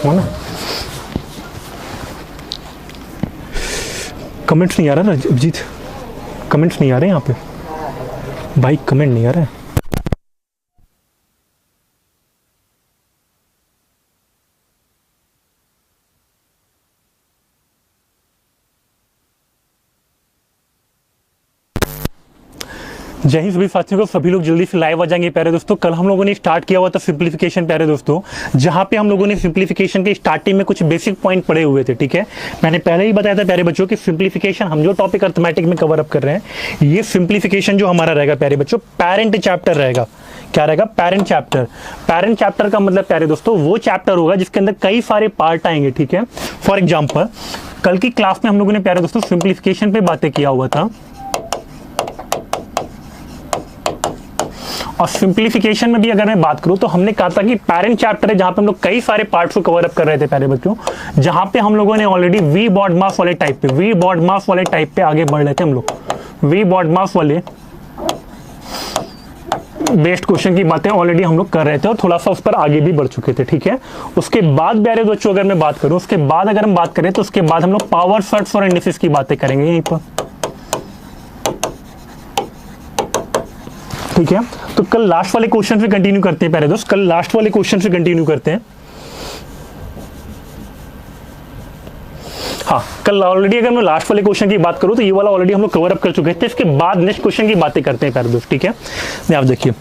करता हूँ ना। कमेंट्स नहीं आ रहा ना अभिजीत, कमेंट्स नहीं आ रहे यहाँ पे भाई, कमेंट नहीं आ रहा है। जय हिंद सभी साथियों को, सभी लोग जल्दी से लाइव आ जाएंगे। प्यारे दोस्तों, कल हम लोगों ने स्टार्ट किया हुआ था सिंप्लीफिकेशन प्यारे दोस्तों, जहां पे हम लोगों ने सिंप्लीफिकेशन के स्टार्टिंग में कुछ बेसिक पॉइंट पढ़े हुए थे। ठीक है, मैंने पहले ही बताया था प्यारे बच्चों कि सिंप्लीफिकेशन हम जो टॉपिक अर्थमेटिक में कवर अप कर रहे हैं, ये सिंप्लीफिकेशन जो हमारा रहेगा प्यारे बच्चों, पेरेंट चैप्टर रहेगा। क्या रहेगा? Parent chapter. पेरेंट चैप्टर का मतलब प्यारे दोस्तों वो चैप्टर होगा जिसके अंदर कई सारे पार्ट आएंगे। ठीक है, फॉर एग्जाम्पल कल की क्लास में हम लोगों ने प्यारे दोस्तों सिंप्लीफिकेशन पे बातें किया हुआ था, और सिंप्लीफिकेशन में भी अगर मैं बात करूं तो हमने कहा था कि पेरेंट चैप्टर है जहां पे हम लोग कई सारे पार्ट्स को कवर अप कर रहे थे प्यारे बच्चों, जहां पे हम लोगों ने ऑलरेडी वी बॉडमास वाले टाइप पे आगे बढ़ रहे थे हम लोग। वी बॉडमास वाले बेस्ड क्वेश्चन की बातें ऑलरेडी हम लोग कर रहे थे और थोड़ा सा उस पर आगे भी बढ़ चुके थे। ठीक है, उसके बाद प्यारे बच्चों अगर मैं बात करूं, उसके बाद अगर हम बात करें तो उसके बाद हम लोग पावर सर्ट्स और इंडिसेस की बातें करेंगे यहीं पर। ठीक है, तो कल लास्ट वाले क्वेश्चन से कंटिन्यू करते हैं प्यारे दोस्त, कल लास्ट वाले क्वेश्चन से कंटिन्यू करते हैं। हाँ, कल ऑलरेडी अगर मैं लास्ट वाले क्वेश्चन की बात करूं तो ये वाला ऑलरेडी हम लोग कवर अप कर चुके थे। इसके बाद नेक्स्ट क्वेश्चन की बातें करते हैं प्यारे दोस्त। ठीक है, आप देखिए,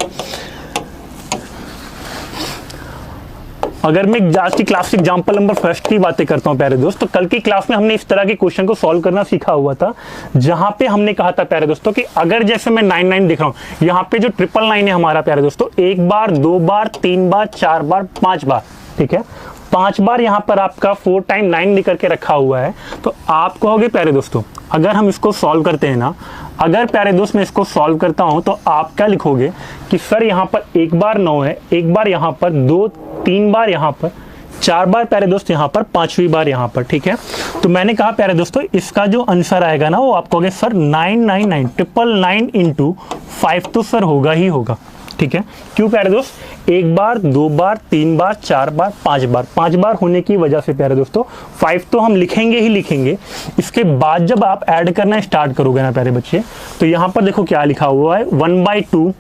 अगर मैं आज की क्लास के एग्जाम्पल नंबर फर्स्ट की बातें करता हूं प्यारे दोस्त, तो कल की क्लास में हमने इस तरह के क्वेश्चन को सॉल्व करना सीखा हुआ था, जहां पे हमने कहा था प्यारे दोस्तों कि अगर जैसे मैं 9 9 दिख रहा हूं, यहाँ पे जो 999 है हमारा प्यारे दोस्तों, 1 बार 2 बार 3 बार 4 बार 5 बार, ठीक है, 5 बार यहाँ पर आपका 4 टाइम 9 लिख करके रखा हुआ है। तो आप कहोगे प्यारे दोस्तों, अगर हम इसको सॉल्व करते हैं ना, अगर प्यारे दोस्त मैं इसको सॉल्व करता हूं तो आप क्या लिखोगे कि सर यहाँ पर 1 बार 9 है, 1 बार यहाँ पर 2 3 बार यहाँ पर 4 बार प्यारे दोस्त यहाँ पर 5वीं बार यहाँ पर। ठीक है, तो मैंने कहा प्यारे दोस्तों इसका जो आंसर आएगा ना वो आप कहोगे सर 999 999 इंटू 5 तो सर होगा ही होगा। ठीक है, क्यों प्यारे दोस्त? 1 बार 2 बार 3 बार 4 बार 5 बार, 5 बार होने की वजह से प्यारे दोस्तों 5 तो हम लिखेंगे ही लिखेंगे। इसके बाद जब आप ऐड करना स्टार्ट करोगे ना प्यारे बच्चे, तो यहाँ पर देखो क्या लिखा हुआ है, 1/2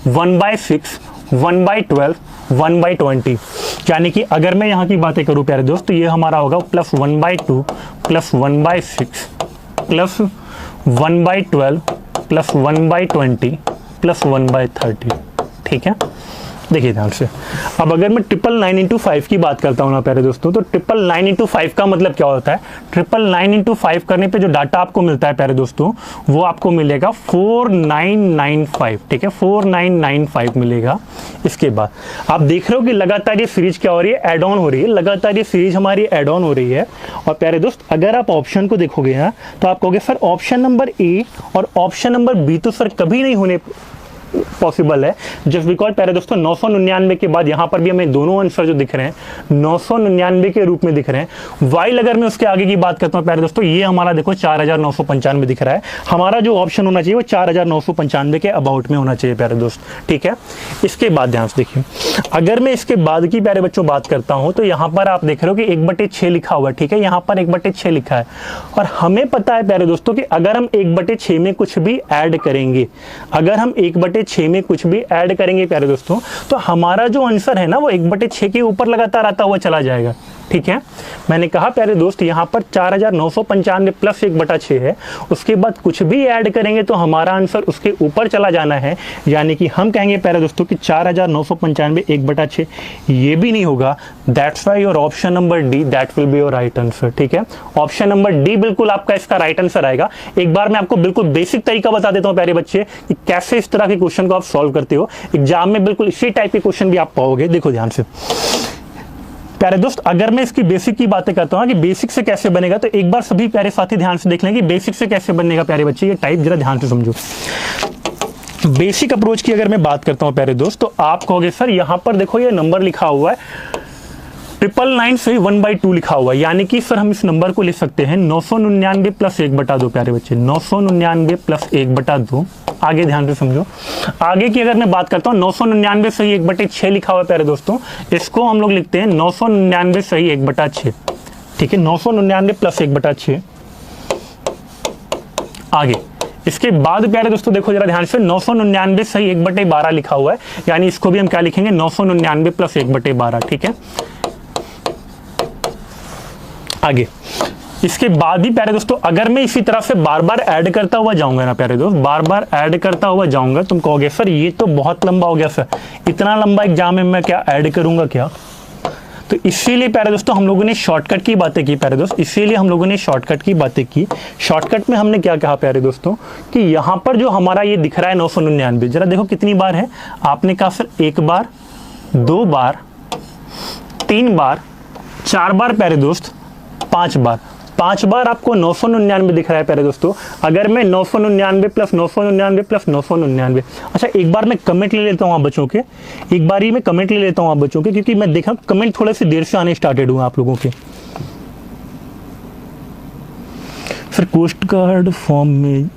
1/6 1/12 1/20, यानी कि अगर मैं यहाँ की बातें करूँ प्यारे दोस्त तो ये हमारा होगा +1/2 +1/6 +1/12 +1/20 +1/30। ठीक है, देखिए ध्यान से। अब अगर मैं 999 इंटू 5 की बात करता हूँ ना प्यारे दोस्तों, तो 999 इंटू 5 का मतलब क्या होता है? 999 इंटू 5 करने पे जो डाटा आपको मिलता है प्यारे दोस्तों, वो आपको मिलेगा 4995। ठीक है, 4995 मिलेगा। इसके बाद आप देख रहे हो कि लगातार ये सीरीज क्या हो रही है, एड ऑन हो रही है, लगातार ये सीरीज हमारी एड ऑन हो रही है। और प्यारे दोस्त अगर आप ऑप्शन को देखोगे ना, तो आप कहोगे सर ऑप्शन नंबर ए और ऑप्शन नंबर बी तो सर कभी नहीं होने पॉसिबल है, जस्ट बिकॉज प्यारे दोस्तों 999 के बाद यहाँ पर भी हमें दोनों आंसर जो दिख रहे हैं 999 के रूप में दिख रहे हैं। वाइल अगर मैं उसके आगे की बात करता हूँ प्यारे दोस्तों, ये हमारा देखो 4995 दिख रहा है। हमारा जो ऑप्शन होना चाहिए वो 4995 के अबाउट में होना चाहिए प्यारे दोस्त। ठीक है, इसके बाद ध्यान से देखिए, अगर मैं इसके बाद की प्यारे बच्चों बात करता हूँ तो यहाँ पर आप देख रहे हो कि 1/6 लिखा हुआ है। ठीक है, यहाँ पर 1/6 लिखा है, और हमें पता है प्यारे दोस्तों कि अगर हम 1/6 में कुछ भी ऐड करेंगे, अगर हम 1/6 में कुछ भी ऐड करेंगे प्यारे दोस्तों, तो हमारा जो आंसर है ना वो 1/6 के ऊपर लगातार आता हुआ चला जाएगा। ठीक है, मैंने कहा प्यारे दोस्त यहाँ पर 4995 प्लस 1/6 है, उसके बाद कुछ भी ऐड करेंगे तो हमारा आंसर उसके ऊपर चला जाना है, यानी कि हम कहेंगे प्यारे दोस्तों कि 4995 1/6 ये भी नहीं होगा। That's why your option number D that will be your right answer. ठीक है, ऑप्शन नंबर डी बिल्कुल आपका इसका राइट आंसर आएगा। एक बार मैं आपको बिल्कुल बेसिक तरीका बता देता हूँ प्यारे बच्चे कि कैसे इस तरह के क्वेश्चन को आप सॉल्व करते हो। एग्जाम में बिल्कुल इसी टाइप के क्वेश्चन भी आप पाओगे। देखो ध्यान से प्यारे दोस्त, अगर मैं इसकी बेसिक की बातें करता हूँ कि बेसिक से कैसे बनेगा, तो एक बार सभी प्यारे साथी ध्यान से देख लें कि बेसिक से कैसे बनेगा प्यारे बच्चे। ये टाइप जरा ध्यान से समझो। बेसिक अप्रोच की अगर मैं बात करता हूँ प्यारे दोस्त, तो आप कहोगे सर यहाँ पर देखो ये नंबर लिखा हुआ है 999 से 1/2 लिखा हुआ है, यानी कि सर हम इस नंबर को लिख सकते हैं 999 प्लस 1/2 प्यारे बच्चे, 999 प्लस 1/2। आगे ध्यान से समझो, आगे की अगर मैं बात करता हूँ 999 सही 1/6 लिखा हुआ है प्यारे दोस्तों, इसको हम लोग लिखते हैं 999 सही 1/6। ठीक है, 999 प्लस 1/6। आगे इसके बाद प्यारे दोस्तों देखो जरा ध्यान से, 999 सही 1/12 लिखा हुआ है, यानी इसको भी हम क्या लिखेंगे 999 प्लस 1/12। ठीक है, आगे इसके बाद भी प्यारे दोस्तों अगर मैं इसी तरह से बार बार ऐड करता हुआ जाऊंगा ना प्यारे दोस्त, बार बार ऐड करता हुआ जाऊंगा, तुम कहोगे सर ये तो बहुत लंबा हो गया सर, इतना लंबा एग्जाम में मैं क्या ऐड करूंगा क्या? तो इसीलिए प्यारे दोस्तों हम लोगों ने शॉर्टकट की बातें की प्यारे दोस्त, इसीलिए हम लोगों ने शॉर्टकट की बातें की। शॉर्टकट में हमने क्या कहा प्यारे दोस्तों कि यहाँ पर जो हमारा ये दिख रहा है 999, जरा देखो कितनी बार है। आपने कहा सर 1 बार, 2 बार, 3 बार, 4 बार प्यारे दोस्त, 5 बार। 5 बार आपको 999 दिख रहा है प्यारे दोस्तों। अगर मैं 999 प्लस 999 प्लस 999, अच्छा एक बार मैं कमेंट ले लेता हूँ आप बच्चों के, एक बार ही मैं कमेंट ले लेता हूँ आप बच्चों के, क्योंकि मैं देखा कमेंट थोड़े से देर से आने स्टार्टेड हुए आप लोगों के। सर कोस्ट गार्ड फॉर्म में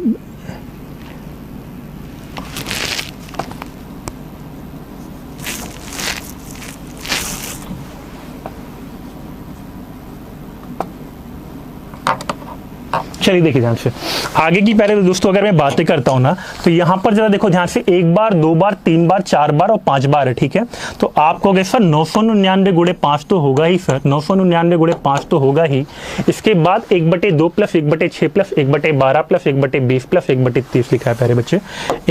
चलिए देखिए ध्यान से आगे की प्यारे दोस्तों अगर मैं बातें करता हूं ना, तो यहां पर जरा देखो ध्यान से, 1 बार, 2 बार, 3 बार, 4 बार और 5 बार है। ठीक है, तो आप कहोगे सर 999 गुणे 5 तो होगा ही सर, 999 गुणे 5 तो होगा ही। इसके बाद 1/2 प्लस 1/6 प्लस 1/12 प्लस 1/20 प्लस 1/30 लिखा है प्यारे बच्चे।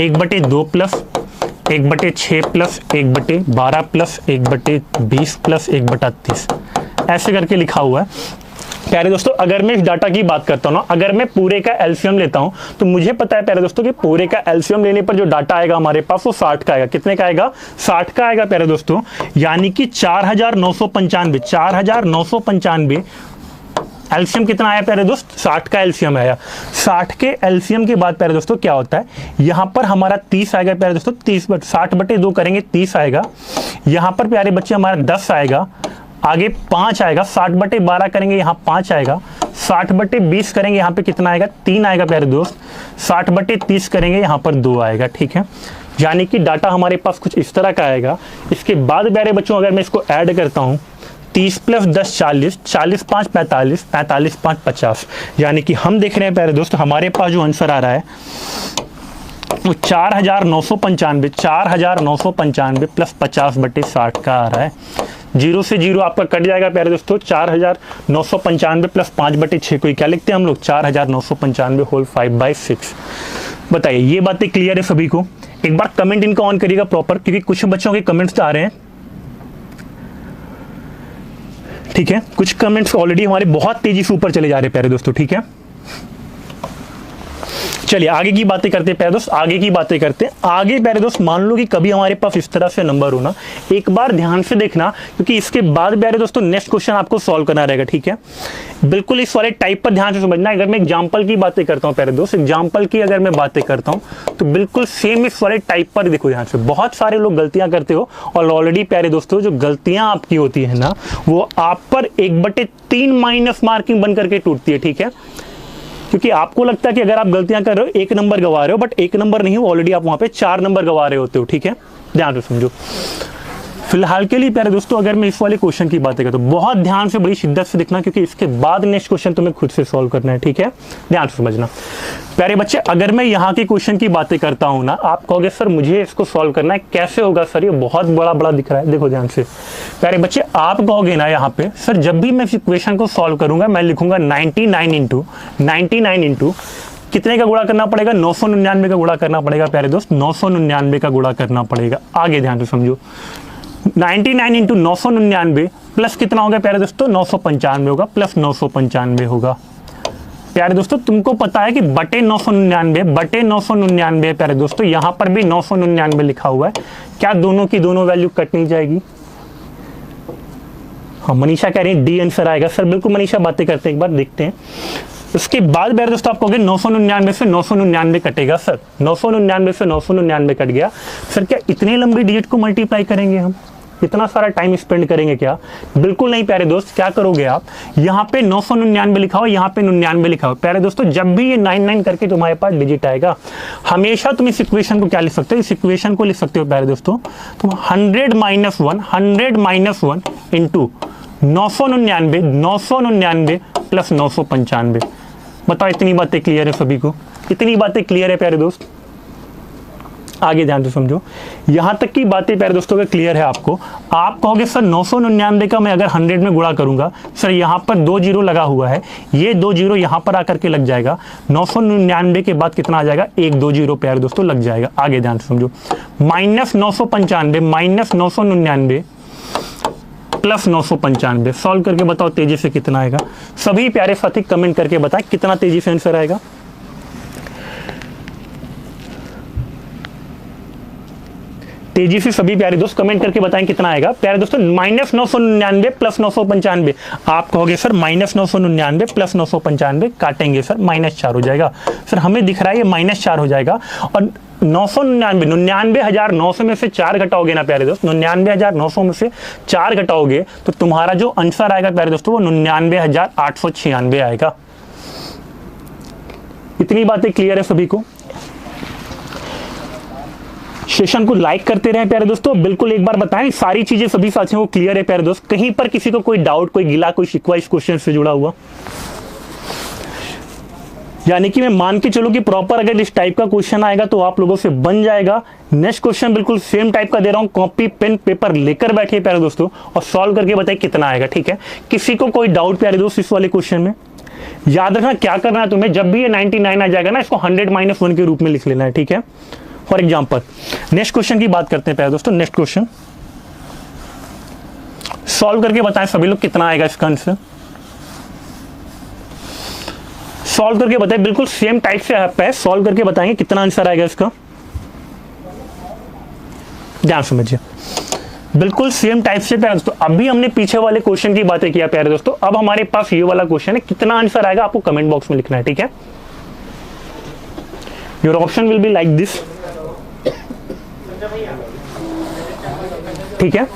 1/2 प्लस 1/6 प्लस 1/12 प्लस 1/20 प्लस 1/30 ऐसे करके लिखा हुआ है प्यारे दोस्तों। अगर मैं इस डाटा की बात करता हूँ ना, अगर मैं पूरे का एलसीएम लेता हूँ, तो मुझे पता है प्यारे दोस्तों कि पूरे का एलसीएम लेने पर जो डाटा आएगा हमारे पास वो 60 का आएगा। कितने का आएगा? 60 का आएगा प्यारे दोस्तों, यानी कि 4995 एलसीएम कितना आया प्यारे दोस्त? 60 का एलसीएम आया। 60 के एलसीएम के बाद प्यारे दोस्तों क्या होता है, यहाँ पर हमारा 30 आएगा प्यारे दोस्तों, 60/2 करेंगे 30 आएगा। यहाँ पर प्यारे बच्चे हमारा 10 आएगा, आगे 5 आएगा, 60/12 करेंगे यहाँ 5 आएगा, 60/20 करेंगे यहाँ पे कितना आएगा? 3 आएगा प्यारे दोस्त, 60/30 करेंगे यहाँ पर 2 आएगा। ठीक है, यानी कि डाटा हमारे पास कुछ इस तरह का आएगा। इसके बाद प्यारे बच्चों अगर मैं इसको ऐड करता हूँ, 30 + 10 40, 40 × 5 45, 45 × 5 50, यानी कि हम देख रहे हैं प्यारे दोस्त हमारे पास जो आंसर आ रहा है वो 4995 प्लस 50/60 का आ रहा है। 0 से 0 आपका कट जाएगा प्यारे दोस्तों। 4995 प्लस 5/6 को क्या लिखते हैं हम लोग? 4995 होल 5/6। बताइए ये बातें क्लियर है सभी को? एक बार कमेंट इनका ऑन करिएगा प्रॉपर, क्योंकि कुछ बच्चों के कमेंट्स आ रहे हैं। ठीक है, कुछ कमेंट्स ऑलरेडी हमारे बहुत तेजी से ऊपर चले जा रहे हैं प्यारे दोस्तों। ठीक है, चलिए आगे की बातें करते हैं प्यारे दोस्त, आगे की बातें करते हैं। आगे प्यारे दोस्त मान लो कि कभी हमारे पास इस तरह से नंबर हो ना, एक बार ध्यान से देखना, क्योंकि इसके बाद प्यारे दोस्तों नेक्स्ट क्वेश्चन आपको सॉल्व करना रहेगा। ठीक है, बिल्कुल इस वाले टाइप पर ध्यान से समझना। अगर मैं एग्जाम्पल की बातें करता हूँ प्यारे दोस्त, एग्जाम्पल की अगर मैं बातें करता हूँ तो बिल्कुल सेम इस वाले टाइप पर देखो ध्यान से। बहुत सारे लोग गलतियां करते हो, और ऑलरेडी प्यारे दोस्तों जो गलतियां आपकी होती है ना, वो आप पर 1/3 माइनस मार्किंग बन करके टूटती है। ठीक है, क्योंकि आपको लगता है कि अगर आप गलतियां कर रहे हो 1 नंबर गवा रहे हो, बट 1 नंबर नहीं हो, ऑलरेडी आप वहां पे 4 नंबर गवा रहे होते हो। ठीक है, ध्यान से समझो। फिलहाल के लिए प्यारे दोस्तों अगर मैं इस वाले क्वेश्चन की बातें करता हूँ, बहुत ध्यान से बड़ी शिद्दत से देखना, क्योंकि इसके बाद नेक्स्ट क्वेश्चन तुम्हें खुद से सॉल्व करना है। ठीक है, ध्यान से समझना प्यारे बच्चे। अगर मैं यहाँ के क्वेश्चन की बातें करता हूँ ना, आप कहोगे सर मुझे इसको सॉल्व करना है, कैसे होगा सर? ये बहुत बड़ा दिख रहा है। देखो ध्यान से प्यारे बच्चे, आप कहोगे ना यहाँ पे सर जब भी मैं इस इक्वेशन को सॉल्व करूंगा मैं लिखूंगा 99 इंटू कितने का गुणा करना पड़ेगा? 999 का गुणा करना पड़ेगा प्यारे दोस्त, 999 का गुणा करना पड़ेगा। आगे ध्यान से समझो, 99 इंटू 999 प्लस कितना होगा प्यारे दोस्तों? 995 होगा, प्लस 995 होगा। प्यारे दोस्तों तुमको पता है कि बटे 999 प्यारे दोस्तों, यहां पर भी 999 लिखा हुआ है। क्या दोनों की दोनों वैल्यू कट नहीं जाएगी? हाँ, मनीषा कह रही है डी आंसर आएगा। सर बिल्कुल मनीषा, बातें करते हैं, एक बार देखते हैं। उसके बाद प्यारे दोस्तों आप कहोगे 999 से 999 कटेगा। सर 999 से 999 कट गया, सर क्या इतने लंबी डिजिट को मल्टीप्लाई करेंगे हम? इतना सारा टाइम स्पेंड करेंगे क्या? बिल्कुल नहीं प्यारे दोस्त। क्या करोगे आप, यहाँ पे 999 लिखा हो, यहाँ पे 99 लिखा हो। प्यारे दोस्तों जब भी ये 99 करके तुम्हारे पास डिजिट आएगा, हमेशा तुम इस इक्वेशन को क्या लिख सकते हो, इस इक्वेशन को लिख सकते हो प्यारे दोस्तों, तुम 100 - 1 इंटू 999 प्लस 995। बताओ इतनी बातें क्लियर है सभी को? इतनी बातें क्लियर है प्यारे दोस्त? आगे ध्यान से समझो, यहां तक की बातें प्यारे दोस्तों का क्लियर है आपको। आप कहोगे सर 999 का मैं अगर 100 में गुणा करूंगा, सर यहां पर 2 जीरो लगा हुआ है, ये 2 जीरो यहां पर आकर के लग जाएगा। 999 के बाद कितना आ जाएगा, 1-2 जीरो प्यारे दोस्तों लग जाएगा। आगे ध्यान से समझो, -995 -999 प्लस 995। सॉल्व करके बताओ तेजी से कितना आएगा। सभी प्यारे साथी कमेंट करके बताएं कितना तेजी से आंसर आएगा। तेजी से सभी प्यारे दोस्त कमेंट करके बताएं कितना आएगा। प्यारे दोस्तों -999 प्लस 995। आप कहोगे सर -999 प्लस 995 काटेंगे सर -4 हो जाएगा। सर हमें दिख रहा है ये -4 हो जाएगा। और 99,900 में से 4 घटाओगे ना प्यारे दोस्त, 99,900 में से 4 घटाओगे तो तुम्हारा जो आंसर आएगा प्यारे दोस्तों वो 99,896 आएगा। इतनी बातें क्लियर है सभी को? सेशन को लाइक करते रहे प्यारे दोस्तों। बिल्कुल एक बार बताएं सारी चीजें सभी साथियों को क्लियर है प्यारे दोस्त? कहीं पर किसी को कोई डाउट, कोई गिला, कोई शिकवा इस क्वेश्चन से जुड़ा हुआ? यानी कि मैं मान के चलूं कि प्रॉपर अगर इस टाइप का क्वेश्चन आएगा तो आप लोगों से बन जाएगा। नेक्स्ट क्वेश्चन बिल्कुल सेम टाइप का दे रहा हूं, कॉपी पेन पेपर लेकर बैठिए प्यारे दोस्तों और सॉल्व करके बताइए कितना आएगा। ठीक है, किसी को कोई डाउट प्यारे दोस्त इस वाले क्वेश्चन में? याद रखना क्या करना है तुम्हें, जब भी ये 99 आ जाएगा ना, इसको 100 - 1 के रूप में लिख लेना है। ठीक है, फॉर एग्जाम्पल नेक्स्ट क्वेश्चन की बात करते हैं प्यारे दोस्तों। नेक्स्ट क्वेश्चन सॉल्व करके बताएं सभी लोग कितना आएगा इसका आंसर। सॉल्व करके बताएं, बिल्कुल सेम टाइप से है, सॉल्व करके बताएंगे कितना आंसर आएगा इसका। ध्यान समझिए, बिल्कुल सेम टाइप से प्यारे दोस्तों। अभी हमने पीछे वाले क्वेश्चन की बातें किया प्यारे दोस्तों, अब हमारे पास ये वाला क्वेश्चन है। कितना आंसर आएगा आपको कमेंट बॉक्स में लिखना है। ठीक है, your option will be like this. ठीक है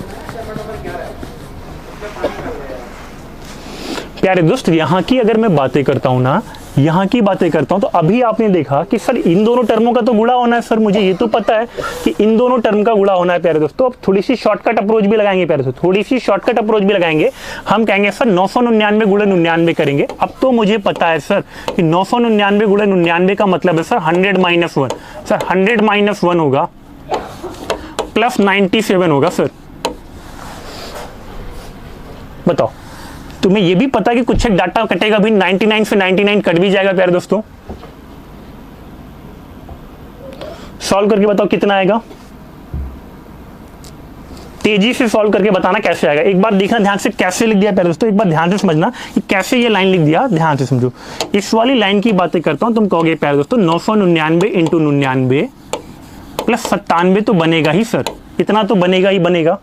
प्यारे दोस्त, यहां की अगर मैं बातें करता हूं ना, यहां की बातें करता हूं तो अभी आपने देखा कि सर इन दोनों टर्मों का तो गुणा होना है। सर मुझे ये तो पता है कि इन दोनों टर्म का गुणा होना है प्यारे दोस्तों। अब थोड़ी सी शॉर्टकट अप्रोच भी लगाएंगे प्यारे दोस्तों, थोड़ी सी शॉर्टकट अप्रोच भी लगाएंगे। हम कहेंगे सर 999 गुणे 99 करेंगे। अब तो मुझे पता है सर कि 999 गुणे 99 का मतलब है सर 100 - 1। सर 100 - 1 होगा प्लस 97 होगा। सर बताओ, तुम्हें ये भी पता है कि कुछ एक डाटा कटेगा भी, 99 से 99 कट भी जाएगा प्यारे दोस्तों। सॉल्व करके बताओ कितना आएगा। तेजी से सॉल्व करके बताना कैसे आएगा। एक बार देखना ध्यान से कैसे लिख दिया प्यारे दोस्तों, एक बार ध्यान से समझना कि कैसे ये लाइन लिख दिया। ध्यान से समझो, इस वाली लाइन की बातें करता हूं। तुम कहोगे प्यारे दोस्तों 999 इंटू 99 प्लस 97 तो बनेगा ही सर, इतना तो बनेगा ही बनेगा।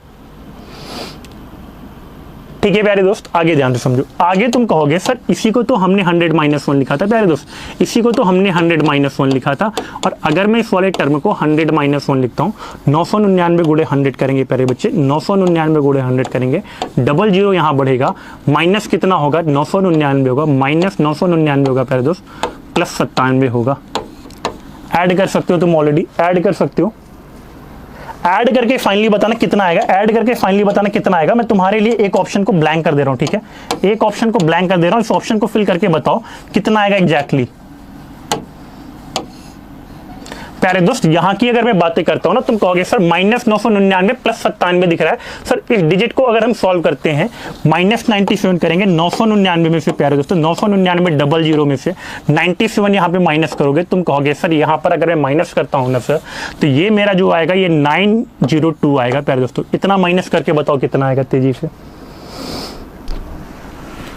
ठीक है प्यारे दोस्त, आगे ध्यान से समझो। आगे तुम कहोगे सर इसी को तो हमने 100 - 1 लिखा था प्यारे दोस्त, इसी को तो हमने 100 - 1 लिखा था। और अगर मैं इस वाले टर्म को 100 - 1 लिखता हूँ, 999 गुणे 100 करेंगे प्यारे बच्चे, 999 गुणे 100 करेंगे, डबल जीरो यहाँ बढ़ेगा, माइनस कितना होगा, 999 होगा, माइनस 999 होगा प्यारे दोस्त, प्लस 97 होगा। ऐड कर सकते हो तुम, ऑलरेडी ऐड कर सकते हो। ऐड करके फाइनली बताना कितना आएगा, ऐड करके फाइनली बताना कितना आएगा। मैं तुम्हारे लिए एक ऑप्शन को ब्लैंक कर दे रहा हूं। ठीक है, एक ऑप्शन को ब्लैंक कर दे रहा हूं, इस ऑप्शन को फिल करके बताओ कितना आएगा एग्जैक्टली। प्यारे दोस्त यहां की अगर मैं बातें करता हूं ना, तुम कहोगे सर -999 प्लस 97 दिख रहा है। सर इस डिजिट को अगर हम सॉल्व करते हैं, -97 करेंगे 999 में से प्यारे दोस्तों, 999 डबल जीरो में से 97 यहाँ पे माइनस करोगे। तुम कहोगे सर यहाँ पर अगर मैं माइनस करता हूँ ना सर, तो ये मेरा जो आएगा ये 902 आएगा प्यारे दोस्तों। इतना माइनस करके बताओ कितना आएगा तेजी से।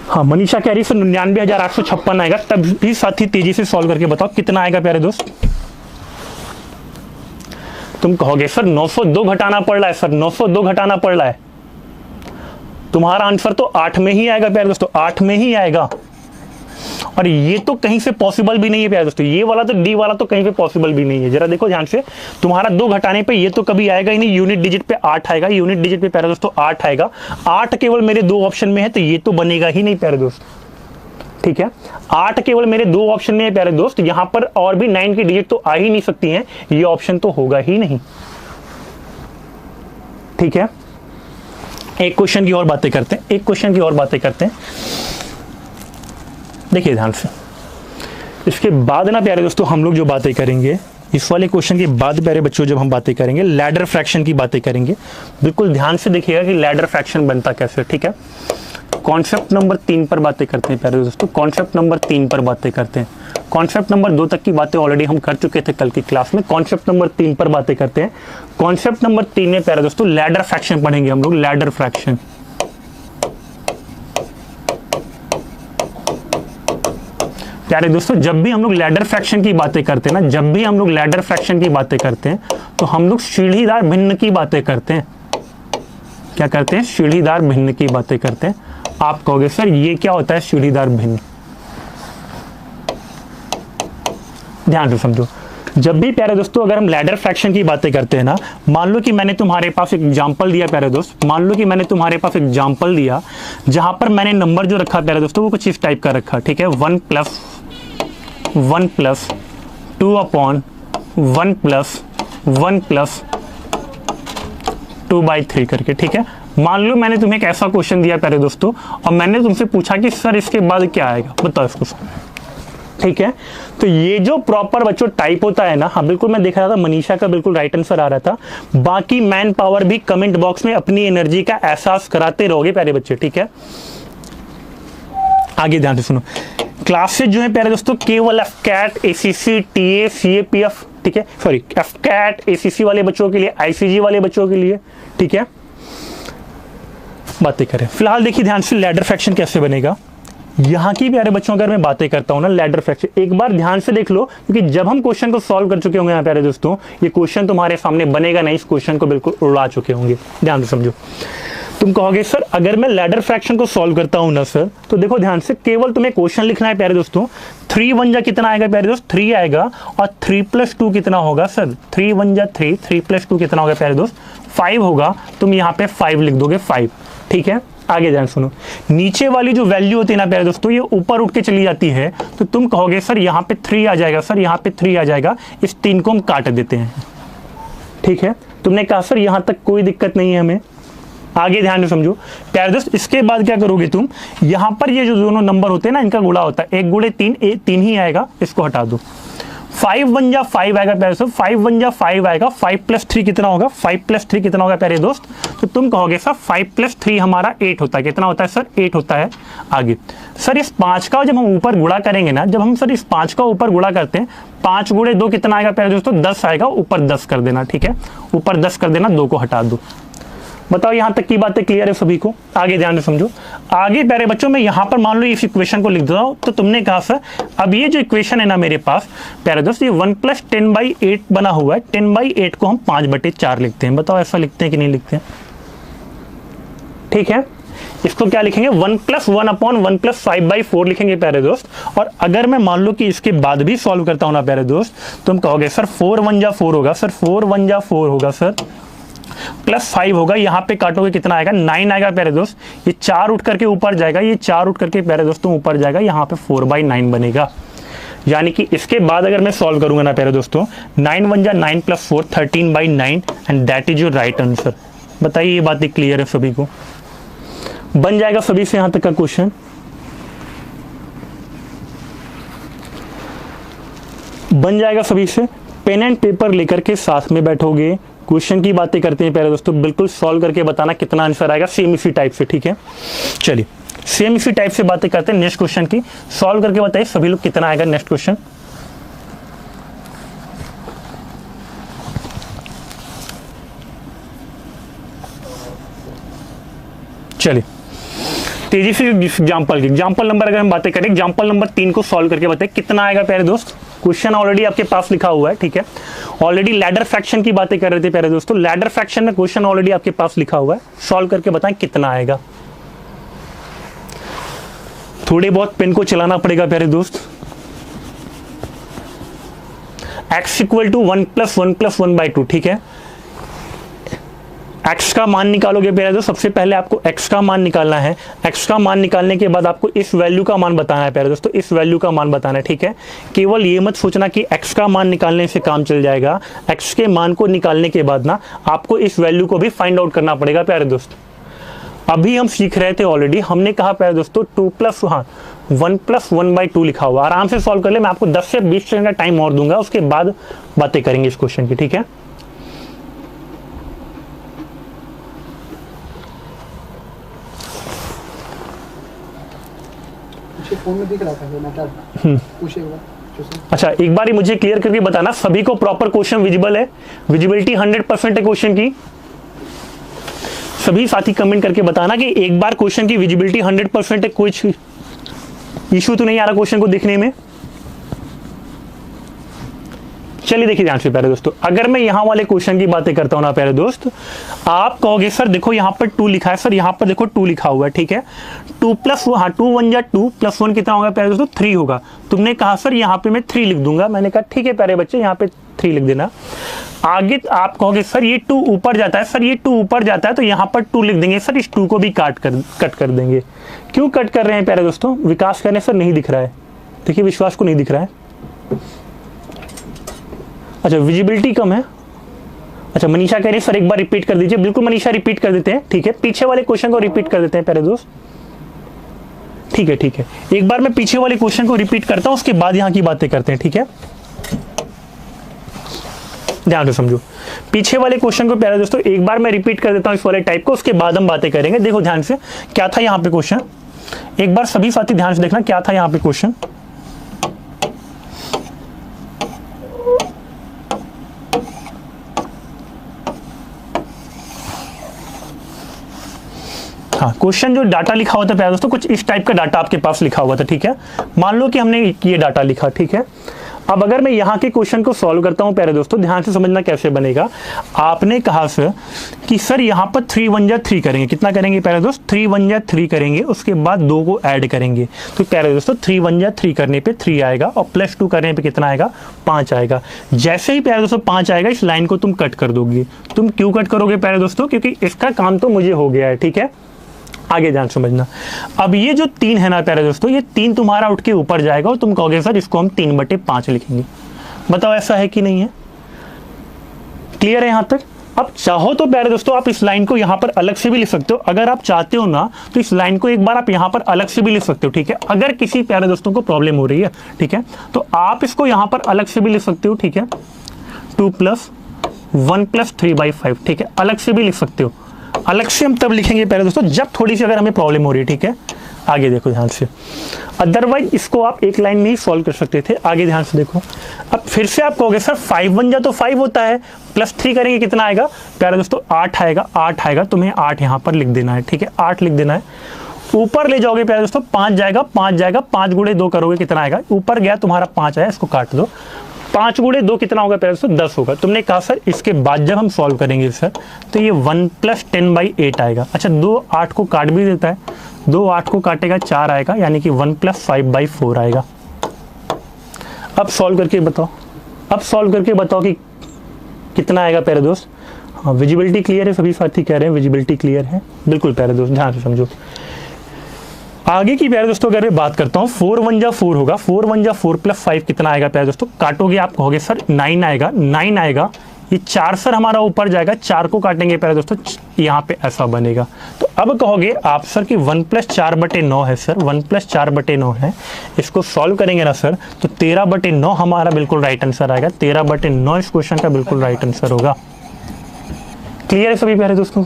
हाँ मनीषा कह रही सर 99,856 आएगा। तब भी साथी तेजी से सॉल्व करके बताओ कितना आएगा प्यारे दोस्त। तुम कहोगे सर 902 घटाना पड़ रहा है, सर 902 घटाना पड़ रहा है। तुम्हारा आंसर तो 8 में ही आएगा प्यारे दोस्तों, 8 में ही आएगा। और ये तो कहीं से पॉसिबल भी नहीं है प्यारे दोस्तों, ये वाला तो डी वाला तो कहीं पे पॉसिबल भी नहीं है। जरा देखो ध्यान से, तुम्हारा 2 घटाने पे ये तो कभी आएगा ही नहीं, यूनिट डिजिट पे 8 आएगा, यूनिट डिजिट पे प्यारे दोस्तों 8 आएगा, 8 केवल मेरे 2 ऑप्शन में है, तो ये तो बनेगा ही नहीं प्यारे दोस्त, ठीक है। 8 केवल मेरे 2 ऑप्शन में है प्यारे दोस्त, यहां पर और भी 9 की डिजिट तो आ ही नहीं सकती हैं, ये ऑप्शन तो होगा ही नहीं, ठीक है। एक क्वेश्चन की और बातें करते हैं, एक क्वेश्चन की और बातें करते हैं, देखिए ध्यान से। इसके बाद ना प्यारे दोस्तों हम लोग जो बातें करेंगे, इस वाले क्वेश्चन के बाद प्यारे बच्चों जब हम बातें करेंगे लैडर फ्रैक्शन की बातें करेंगे, बिल्कुल ध्यान से देखिएगा कि लैडर फ्रैक्शन बनता कैसे, ठीक है। कॉन्सेप्ट नंबर 3 पर बातें करते हैं प्यारे दोस्तों, कॉन्सेप्ट नंबर 3 पर बातें करते हैं। कॉन्सेप्ट नंबर 2 तक की बातें ऑलरेडी हम कर चुके थे कल की क्लास में, कॉन्सेप्ट नंबर 3 पर बातें करते हैं। कॉन्सेप्ट नंबर 3 में प्यारे दोस्तों लैडर फ्रैक्शन पढ़ेंगे हम लोग, लैडर फ्रैक्शन। प्यारे दोस्तों जब भी हम लोग लैडर फ्रैक्शन की बातें करते हैं ना, जब भी हम लोग लैडर फ्रैक्शन की बातें करते हैं तो हम लोग सीढ़ीदार भिन्न की बातें करते हैं। क्या करते हैं? सीढ़ीदार भिन्न की बातें करते हैं। आप कहोगे सर ये क्या होता है सीढ़ीदार भिन्न? ध्यान से समझो, जब भी प्यारे दोस्तों अगर हम लैडर फ्रैक्शन की बातें करते हैं ना, मान लो कि मैंने तुम्हारे पास एक एग्जांपल दिया प्यारे दोस्त, मान लो कि मैंने तुम्हारे पास एक एग्जांपल दिया जहां पर मैंने नंबर जो रखा प्यारे दोस्तों वो कुछ इस टाइप का रखा, ठीक है। 1 प्लस 2 अपॉन 1 प्लस 1 प्लस 2/3 करके, ठीक है। मान लो मैंने तुम्हें एक ऐसा क्वेश्चन दिया प्यारे दोस्तों और मैंने तुमसे पूछा कि सर इसके बाद क्या आएगा, बताओ इसको, ठीक है। तो ये जो प्रॉपर बच्चों टाइप होता है ना, हाँ बिल्कुल मैं देख रहा था मनीषा का बिल्कुल राइट आंसर आ रहा था। बाकी मैन पावर भी कमेंट बॉक्स में अपनी एनर्जी का एहसास कराते रहोगे प्यारे बच्चे, ठीक है। आगे ध्यान से सुनो, क्लासेस जो है प्यारे दोस्तों केवल एफकैट, एसीसी, टीए, सीएपीएफ, ठीक है, सॉरी एफकैट, एसीसी वाले बच्चों के लिए, आईसीजी वाले बच्चों के लिए, ठीक है, बातें करें। फिलहाल देखिए ध्यान से लैडर फ्रैक्शन कैसे बनेगा। यहाँ की प्यारे बच्चों अगर मैं बातें करता हूँ ना लैडर फ्रैक्शन, एक बार ध्यान से देख लो, क्योंकि जब हम क्वेश्चन को सॉल्व कर चुके होंगे यहाँ प्यारे दोस्तों, ये क्वेश्चन तुम्हारे सामने बनेगा नहीं, इस क्वेश्चन को बिल्कुल उड़ा चुके होंगे। ध्यान से समझो, तुम कहोगे सर अगर मैं लैडर फ्रैक्शन को सॉल्व करता हूं ना सर, तो देखो ध्यान से केवल तुम्हें क्वेश्चन लिखना है प्यारे दोस्तों। 3 1 जा कितना आएगा प्यारे दोस्त? 3 आएगा, और 3 + 2 कितना होगा सर? 3 1 जा 3, 3 + 2 कितना होगा प्यारे दोस्त? 5 होगा। तुम यहाँ पे 5 लिख दोगे, 5, ठीक है। आगे ध्यान सुनो, नीचे वाली जो वैल्यू होती है ना प्यारे दोस्तों, ये ऊपर उठ के चली जाती है, तो तुम कहोगे सर यहाँ पे 3 आ जाएगा, सर यहाँ पे 3 आ जाएगा, इस 3 को हम काट देते हैं, ठीक है। तुमने कहा सर यहाँ तक कोई दिक्कत नहीं है हमें। आगे ध्यान से समझो प्यारे दोस्त, इसके बाद क्या करोगे तुम, यहां पर ये जो दोनों नंबर होते हैं ना इनका गुणा होता है, 1 × 3, 3 ही आएगा, इसको हटा दो। 5 1 जा 5 आएगा प्यारे दोस्त, 5 1 जा 5 आएगा, 5 + 3 कितना होगा? 5 + 3 कितना होगा प्यारे दोस्त? तो तुम कहोगे सर 5 + 3 हमारा 8 होता है, कितना होता है सर? 8 होता है। आगे सर इस 5 का जब हम ऊपर गुणा करेंगे ना, जब हम सर इस 5 का ऊपर गुणा करते हैं, 5 × 2 कितना आएगा प्यारे दोस्तों? 10 आएगा, ऊपर 10 कर देना, ठीक है, ऊपर 10 कर देना, 2 को हटा दो। बताओ यहां तक की बातें क्लियर है सभी को? आगे ध्यान से समझो। आगे प्यारे बच्चों मैं यहां पर मान लो इस इक्वेशन को लिख देता हूं, तो तुमने कहा सर अब ये जो इक्वेशन है ना मेरे पास प्यारे दोस्त, ये 1 + 10/8 बना हुआ है, 10/8 को हम 5/4 लिखते हैं। बताओ ऐसा लिखते हैं कि नहीं लिखते हैं? ठीक है, इसको क्या लिखेंगे? 1 + 1/1 + 5/4 लिखेंगे प्यारे दोस्त। और अगर मैं मान लो कि इसके बाद भी सॉल्व करता हूं ना प्यारे दोस्त, तुम कहोगे सर 4 1 जा 4 होगा, सर 4 1 जा 4 होगा सर, +5 होगा, यहाँ पे काटोगे कितना आएगा? 9 आएगा प्यारे दोस्त। ये 4 उठ करके ऊपर जाएगा, ये 4 उठ करके प्यारे दोस्तों ऊपर जाएगा, यहाँ पे 4/9 बनेगा। यानी कि इसके बाद अगर मैं सॉल्व करूंगा ना प्यारे दोस्तों, 9 1 जा 9 + 4 13/9, and that is your right answer. बताइए ये बातें क्लियर है सभी को? बन जाएगा सभी से यहां तक का क्वेश्चन? बन जाएगा सभी से? पेन एंड पेपर लेकर के साथ में बैठोगे, क्वेश्चन की बातें करते हैं प्यारे दोस्तों, बिल्कुल सॉल्व करके बताना कितना आंसर आएगा, सेम इसी टाइप से, ठीक है। चलिए सेम इसी टाइप से बातें करते हैं नेक्स्ट क्वेश्चन की, सॉल्व करके बताइए सभी लोग कितना आएगा नेक्स्ट क्वेश्चन। चलिए तेजी से एग्जाम्पल नंबर अगर हम बातें करें, एग्जाम्पल नंबर 3 को सॉल्व करके बताइए कितना आएगा प्यारे दोस्त। क्वेश्चन ऑलरेडी आपके पास लिखा हुआ है, ठीक है। ऑलरेडी लैडर फ्रैक्शन की बातें कर रहे थे प्यारे दोस्तों, लैडर फ्रैक्शन में क्वेश्चन ऑलरेडी आपके पास लिखा हुआ है, सॉल्व करके बताएं कितना आएगा। थोड़े बहुत पेन को चलाना पड़ेगा प्यारे दोस्त। x इक्वल टू 1 + 1 + 1/2, ठीक है। x का मान निकालोगे प्यारे दोस्त, सबसे पहले आपको x का मान निकालना है। x का मान निकालने के बाद आपको इस वैल्यू का मान बताना है प्यारे दोस्तों, इस वैल्यू का मान बताना है, ठीक है। केवल ये मत सोचना कि x का मान निकालने से काम चल जाएगा। x के मान को निकालने के बाद ना आपको इस वैल्यू को भी फाइंड आउट करना पड़ेगा प्यारे दोस्त। अभी हम सीख रहे थे ऑलरेडी, हमने कहा प्यारे दोस्तों 1 + 1/2 लिखा हुआ, आराम से सॉल्व कर ले। मैं आपको 10 से 20 सेकंड का टाइम और दूंगा, उसके बाद बातें करेंगे इस क्वेश्चन की, ठीक है। फोन में दिख रहा था अच्छा, एक बार मुझे क्लियर करके बताना, सभी को प्रॉपर क्वेश्चन विजिबल है? विजिबिलिटी 100% है क्वेश्चन की? सभी साथी कमेंट करके बताना कि एक बार क्वेश्चन की विजिबिलिटी 100% है, कुछ इशू तो नहीं आ रहा क्वेश्चन को देखने में? चलिए देखिए ध्यान से प्यारे दोस्तों, अगर मैं यहां वाले क्वेश्चन की बातें करता हूं ना प्यारे दोस्त, आप कहोगे सर देखो यहां पर 2 लिखा है, सर यहां पर देखो 2 लिखा हुआ है, ठीक है। 2 + 1 2 1 जा 2 + 1 कितना होगा प्यारे दोस्तों? 3 होगा। तुमने कहा सर यहां पे मैं 3 लिख दूंगा, मैंने कहा ठीक है प्यारे बच्चे, यहां पे 3 लिख देना। आगे आप कहोगे सर ये 2 ऊपर जाता है, सर ये 2 ऊपर जाता है तो यहां पर 2 लिख देंगे, सर इस 2 को भी कट कर देंगे। क्यों कट कर रहे हैं प्यारे दोस्तों? विकास करने सर नहीं दिख रहा है, देखिए विश्वास को नहीं दिख रहा है। अच्छा, विजिबिलिटी कम है। अच्छा, मनीषा कह रही है सर एक बार रिपीट कर दीजिए। बिल्कुल मनीषा, रिपीट कर देते हैं, ठीक है। पीछे वाले क्वेश्चन को रिपीट कर देते हैं प्यारे दोस्त, ठीक है ठीक है। एक बार मैं पीछे वाले क्वेश्चन को रिपीट करता हूं, उसके बाद यहां की बातें करते हैं, ठीक है। ध्यान से समझो, पीछे वाले क्वेश्चन को प्यारे दोस्तों एक बार मैं रिपीट कर देता हूं इस वाले टाइप को, उसके बाद हम बातें करेंगे। देखो ध्यान से, क्या था यहां पे क्वेश्चन, एक बार सभी साथी ध्यान से देखना, क्या था यहां पे क्वेश्चन। हाँ, क्वेश्चन जो डाटा लिखा हुआ था प्यारे दोस्तों, कुछ इस टाइप का डाटा आपके पास लिखा हुआ था, ठीक है। मान लो कि हमने ये डाटा लिखा, ठीक है। अब अगर मैं यहाँ के क्वेश्चन को सॉल्व करता हूँ प्यारे दोस्तों, ध्यान से समझना कैसे बनेगा। आपने कहा सर कि सर यहाँ पर 3 1 जा 3 करेंगे, कितना करेंगे प्यारे दोस्त? 3 1 जा 3 करेंगे, उसके बाद 2 को ऐड करेंगे। तो प्यारे दोस्तों 3 1 जा 3 करने पे 3 आएगा और +2 करने पे कितना आएगा? 5 आएगा। जैसे ही प्यारे दोस्तों 5 आएगा, इस लाइन को तुम कट कर दोगे। तुम क्यों कट करोगे प्यारे दोस्तों? क्योंकि इसका काम तो मुझे हो गया है, ठीक है। आगे ध्यान समझना, अब ये जो 3 है ना प्यारे दोस्तों, ये 3 तुम्हारा उठ के ऊपर जाएगा और तुम कहोगे सर इसको हम 3/5 लिखेंगे। बताओ ऐसा है कि नहीं है? क्लियर है यहां तक? अब चाहो तो प्यारे दोस्तों आप इस लाइन को यहां पर अलग से भी लिख सकते हो, अगर आप चाहते हो ना तो इस लाइन को एक बार आप यहां पर अलग से भी लिख सकते हो, ठीक है। अगर किसी प्यारे दोस्तों को प्रॉब्लम हो रही है, ठीक है, तो आप इसको यहां पर अलग से भी लिख सकते हो, ठीक है। 2 + 1 + 3/5, ठीक है, अलग से भी लिख सकते हो। अलग से हम तब लिखेंगे प्यारे दोस्तों जब थोड़ी सी अगर हमें प्रॉब्लम हो रही है, ठीक है। आगे देखो ध्यान से, अदरवाइज इसको आप एक लाइन में ही सॉल्व कर सकते थे। आगे ध्यान से देखो, अब फिर से आप कहोगे सर 5 1 जा तो 5 होता है, +3 करेंगे कितना आएगा प्यारे दोस्तों? 8 आएगा। 8 आएगा, तुम्हें 8 यहाँ पर लिख देना है, ठीक है। 8 लिख देना है। ऊपर ले जाओगे प्यारे दोस्तों, 5 जाएगा, 5 जाएगा, 5 × 2 करोगे कितना आएगा? ऊपर गया तुम्हारा 5 आया, इसको काट दो। 5 × 2 कितना होगा प्यारे दोस्तों? 10 होगा। तुमने कहा सर इसके बाद जब हम सॉल्व करेंगे सर तो ये 1 + 10/8 आएगा। अच्छा, 2 8 को काट भी देता है, 2 8 को काटेगा 4 आएगा, यानी कि 1 + 5/4 आएगा। अब सॉल्व करके बताओ, अब सॉल्व करके बताओ कि कितना आएगा प्यारे दोस्त। हाँ, विजिबिलिटी क्लियर है? सभी साथी कह रहे हैं विजिबिलिटी क्लियर है। बिल्कुल प्यारे दोस्त, ध्यान से समझो। आगे की प्यारे दोस्तों अगर मैं बात करता हूँ, 4 1 जा 4 होगा। 4 1 जा 4 + 5 कितना आएगा प्यारे दोस्तों? काटोगे आप कहोगे सर 9 आएगा। 9 आएगा, ये 4 सर हमारा ऊपर जाएगा, 4 को काटेंगे प्यारे दोस्तों, यहाँ पे ऐसा बनेगा। तो अब कहोगे आप सर कि 1 + 4/9 है सर, 1 + 4/9 है। इसको सॉल्व करेंगे ना सर तो 13/9 हमारा बिल्कुल राइट आंसर आएगा। 13/9 इस क्वेश्चन का बिल्कुल राइट आंसर होगा। क्लियर है सभी प्यारे दोस्तों?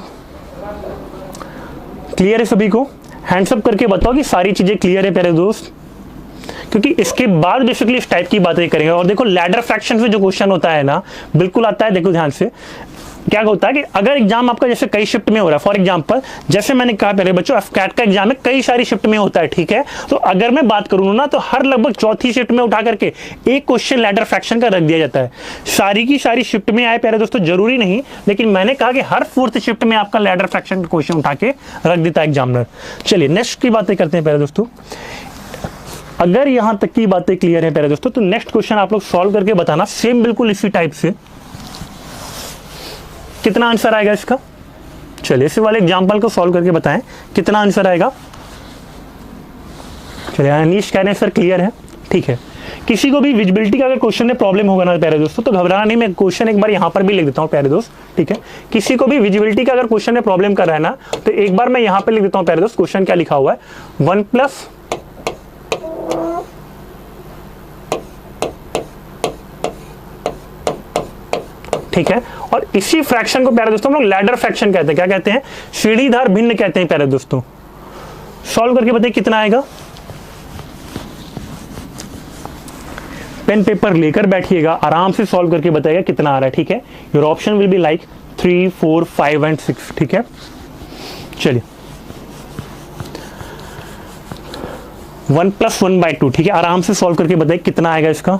क्लियर है सभी को? हैंड्सअप करके बताओ कि सारी चीजें क्लियर है प्यारे दोस्त, क्योंकि इसके बाद बेसिकली इस टाइप की बातें करेंगे। और देखो लैडर फ्रैक्शन में जो क्वेश्चन होता है ना, बिल्कुल आता है। देखो ध्यान से, क्या होता है कि अगर एग्जाम आपका जैसे कई शिफ्ट में हो रहा है, फॉर एग्जांपल जैसे मैंने कहा पहले बच्चों, एफकैट का एग्जाम है कई सारी शिफ्ट में होता है, ठीक है। तो अगर मैं बात करूँ ना तो हर लगभग चौथी शिफ्ट में उठा करके एक क्वेश्चन लैडर फ्रैक्शन का रख दिया जाता है। सारी की सारी शिफ्ट में आए प्यारे दोस्तों जरूरी नहीं, लेकिन मैंने कहा कि हर 4th शिफ्ट में आपका लैडर फ्रैक्शन का क्वेश्चन उठा के रख देता है एग्जामिनर। चलिए नेक्स्ट की बातें करते हैं प्यारे दोस्तों। अगर यहां तक की बातें क्लियर है प्यारे दोस्तों, तो नेक्स्ट क्वेश्चन आप लोग सॉल्व करके बताना, सेम बिल्कुल इसी टाइप से। कितना आंसर आएगा इसका? चलिए इसी वाले एग्जांपल को सॉल्व करके बताएं कितना आंसर आएगा। चलिए अनीश कह रहे हैं सर क्लियर है, ठीक है। किसी को भी विजिबिलिटी का अगर क्वेश्चन में प्रॉब्लम होगा ना प्यारे दोस्तों, तो घबराना नहीं, मैं क्वेश्चन एक बार यहाँ पर भी लिख देता हूँ प्यारे दोस्त, ठीक है। किसी को भी विजिबिलिटी का अगर क्वेश्चन में प्रॉब्लम कर रहा है ना, तो एक बार मैं यहाँ पे लिख देता हूँ प्यारे दोस्त, क्वेश्चन क्या लिखा हुआ है, 1+, ठीक है। और इसी फ्रैक्शन को प्यारे दोस्तों हम लोग लैडर फ्रैक्शन कहते हैं। क्या कहते हैं? सीढ़ीदार भिन्न कहते हैं प्यारे दोस्तों। सॉल्व करके बताइए कितना आएगा। पेन पेपर लेकर बैठिएगा, आराम से सॉल्व करके बताइएगा कितना आ रहा है, ठीक है। Your option will be like 3, 4, 5 and 6, ठीक है। चलिए 1 + 1/2, ठीक है। आराम से सॉल्व करके बताइए कितना आएगा इसका।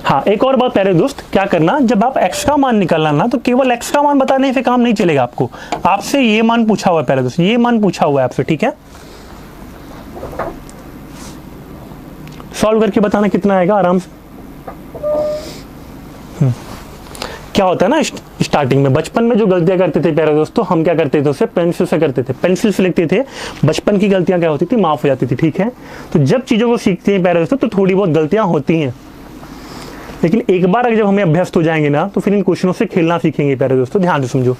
हाँ, एक और बात प्यारे दोस्त, क्या करना, जब आप x का मान निकालना ना, तो केवल x का मान बताने से काम नहीं चलेगा आपको। आपसे ये मान पूछा हुआ है प्यारे दोस्त, ये मान पूछा हुआ है आपसे, ठीक है। सॉल्व करके बताना कितना आएगा आराम से। क्या होता है ना, स्टार्टिंग में बचपन में जो गलतियां करते थे प्यारे दोस्तों, हम क्या करते थे, उसे पेंसिल से करते थे, पेंसिल से लिखते थे। बचपन की गलतियां क्या होती थी, माफ हो जाती थी, ठीक है। तो जब चीजों को सीखते हैं प्यारे दोस्तों, तो थोड़ी बहुत गलतियां होती हैं, लेकिन एक बार अगर जब हमें अभ्यस्त हो जाएंगे ना, तो फिर इन क्वेश्चनों से खेलना सीखेंगे प्यारे दोस्तों। ध्यान से समझो,